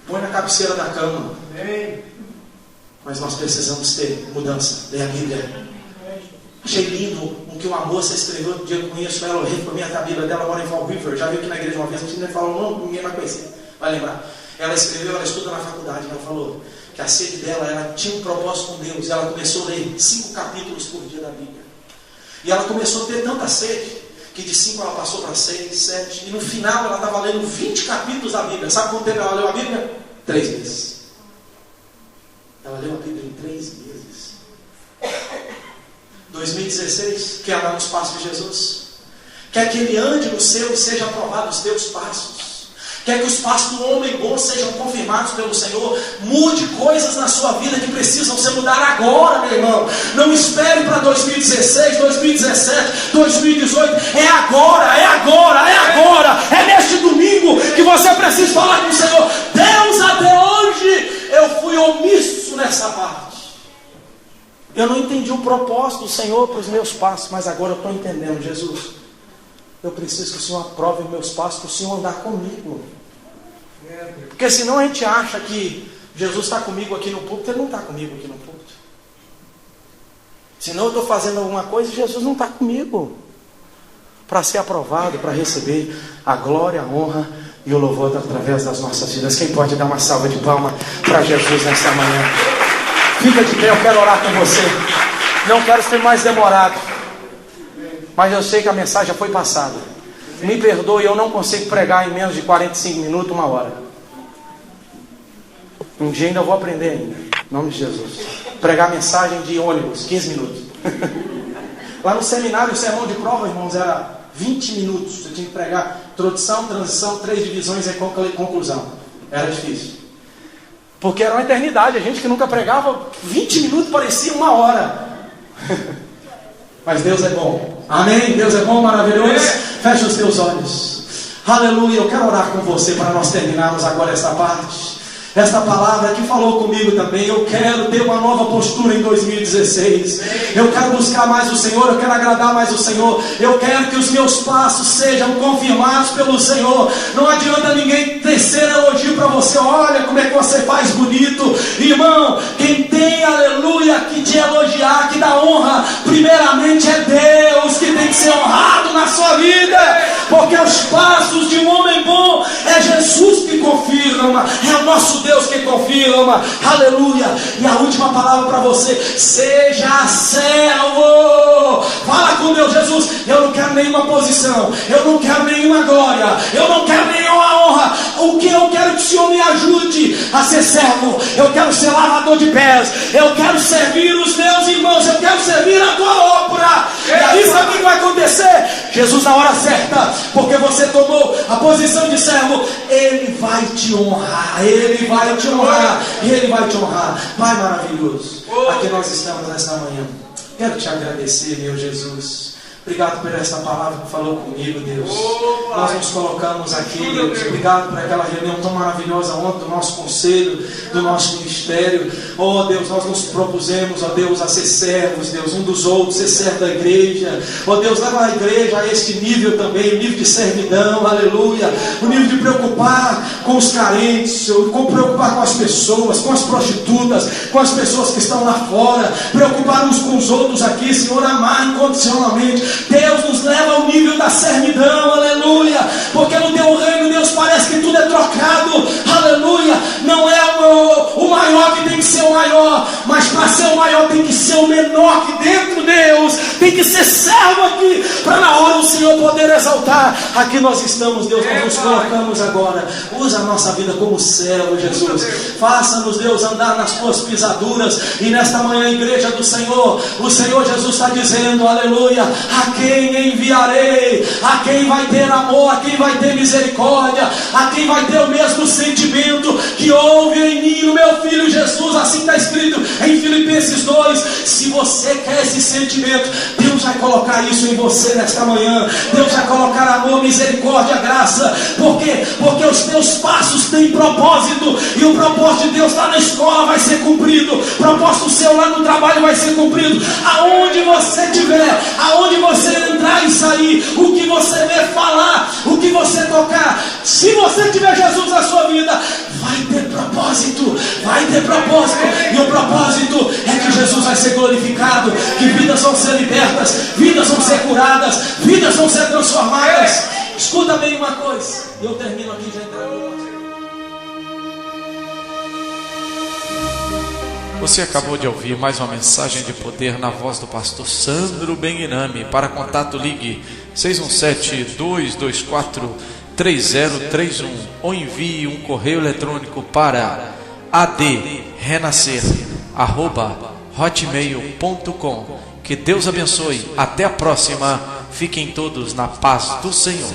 Speaker 3: Põe na cabeceira da cama. Amém. Mas nós precisamos ter mudança. Leia a Bíblia. Achei lindo o que uma moça escreveu no dia que eu conheço ela. Eu reformei até a Bíblia dela, mora em Fall River. Já viu aqui na igreja uma vez, a gente nem falou, não, ninguém vai conhecer, vai lembrar. Ela escreveu, ela estuda na faculdade. Ela falou que a sede dela, ela tinha um propósito com Deus. E ela começou a ler 5 capítulos por dia da Bíblia. E ela começou a ter tanta sede que de 5 ela passou para 6, 7. E no final ela estava lendo 20 capítulos da Bíblia. Sabe quanto tempo ela leu a Bíblia? 3 meses. Ela leu a Bíblia em 3 meses. 2016, quer andar nos passos de Jesus? Quer que ele ande no seu e seja aprovado os teus passos? Quer que os passos do homem bom sejam confirmados pelo Senhor? Mude coisas na sua vida que precisam ser mudadas agora, meu irmão. Não espere para 2016, 2017, 2018. É agora, é agora, é agora. É neste domingo que você precisa falar com o Senhor. Deus, até hoje eu fui omisso nessa parte. Eu não entendi o propósito do Senhor para os meus passos, mas agora eu estou entendendo. Jesus, eu preciso que o Senhor aprove os meus passos, para o Senhor andar comigo. Porque senão a gente acha que Jesus está comigo aqui no púlpito. Ele não está comigo aqui no púlpito. Senão eu estou fazendo alguma coisa e Jesus não está comigo. Para ser aprovado, para receber a glória, a honra e o louvor através das nossas vidas. Quem pode dar uma salva de palmas para Jesus nesta manhã? Fica de pé, eu quero orar com você. Não quero ser mais demorado, mas eu sei que a mensagem já foi passada. Me perdoe, eu não consigo pregar em menos de 45 minutos, 1 hora. Um dia ainda vou aprender ainda, em nome de Jesus. Pregar mensagem de ônibus, 15 minutos. Lá no seminário, o sermão de prova, irmãos, era 20 minutos. Você tinha que pregar introdução, transição, 3 divisões e conclusão. Era difícil. Porque era uma eternidade. A gente que nunca pregava, 20 minutos parecia uma hora. Mas Deus é bom. Amém? Deus é bom, maravilhoso. Feche os teus olhos. Aleluia. Eu quero orar com você para nós terminarmos agora esta parte. Esta palavra que falou comigo também. Eu quero ter uma nova postura em 2016. Eu quero buscar mais o Senhor. Eu quero agradar mais o Senhor. Eu quero que os meus passos sejam confirmados pelo Senhor. Não adianta ninguém tecer elogio para você. Olha como é que você faz bonito. Irmão, quem tem, aleluia, que te elogiar, que dá honra, primeiramente é Deus, que tem que ser honrado na sua vida. Porque os passos de um homem bom é Jesus que confirma. É o nosso Deus que confirma, aleluia. E a última palavra para você: seja servo. Fala com Deus: Jesus, eu não quero nenhuma posição, eu não quero nenhuma glória, eu não quero nenhuma honra. O que eu quero que o Senhor me ajude a ser servo. Eu quero ser lavador de pés, eu quero servir os meus irmãos, eu quero servir a tua obra. E aí sabe o que vai acontecer? Jesus, na hora certa, porque você tomou a posição de servo, Ele vai te honrar. Ele vai te honrar. Ele vai te honrar. Pai maravilhoso, aqui nós estamos nesta manhã. Quero te agradecer, meu Jesus. Obrigado por essa palavra que falou comigo, Deus. Nós nos colocamos aqui, Deus. Obrigado por aquela reunião tão maravilhosa ontem do nosso conselho, do nosso ministério. Oh Deus, nós nos propusemos, ó Deus, a ser servos, Deus, um dos outros, ser servo da igreja. Oh Deus, leva a igreja a este nível também, o nível de servidão, aleluia. O nível de preocupar com os carentes, preocupar com as pessoas, com as prostitutas, com as pessoas que estão lá fora. Preocupar uns com os outros aqui, Senhor, amar incondicionalmente. Deus nos leva ao nível da servidão, aleluia. Porque no teu reino, Deus, parece que tudo é trocado, aleluia. Não é o maior que tem que ser o maior, mas para ser o maior tem que ser o menor aqui dentro, Deus. Tem que ser servo aqui, para na hora o Senhor poder exaltar. Aqui nós estamos, Deus, nós nos colocamos agora. Usa a nossa vida como servo, Jesus. Faça-nos, Deus, andar nas tuas pisaduras. E nesta manhã, igreja do Senhor, o Senhor Jesus está dizendo, aleluia: a quem enviarei? A quem vai ter amor? A quem vai ter misericórdia? A quem vai ter o mesmo sentimento que houve em mim, no meu filho Jesus? Assim está escrito em Filipenses 2. Se você quer esse sentimento, Deus vai colocar isso em você nesta manhã. Deus vai colocar amor, misericórdia, graça. Por quê? Porque os teus passos têm propósito. E o propósito de Deus lá na escola vai ser cumprido. O propósito seu lá no trabalho vai ser cumprido. Aonde você estiver, aonde você entrar e sair, o que você ver, falar, o que você tocar, se você tiver Jesus na sua vida, vai ter propósito. Vai ter propósito. E o propósito é que Jesus vai ser glorificado, que vidas vão ser libertas, vidas vão ser curadas, vidas vão ser transformadas. Escuta bem uma coisa, e eu termino aqui já entrando.
Speaker 4: Você acabou de ouvir mais uma mensagem de poder na voz do pastor Sandro Benguinami. Para contato, ligue 617-224-3031 ou envie um correio eletrônico para adrenascer@hotmail.com. Que Deus abençoe. Até a próxima. Fiquem todos na paz do Senhor.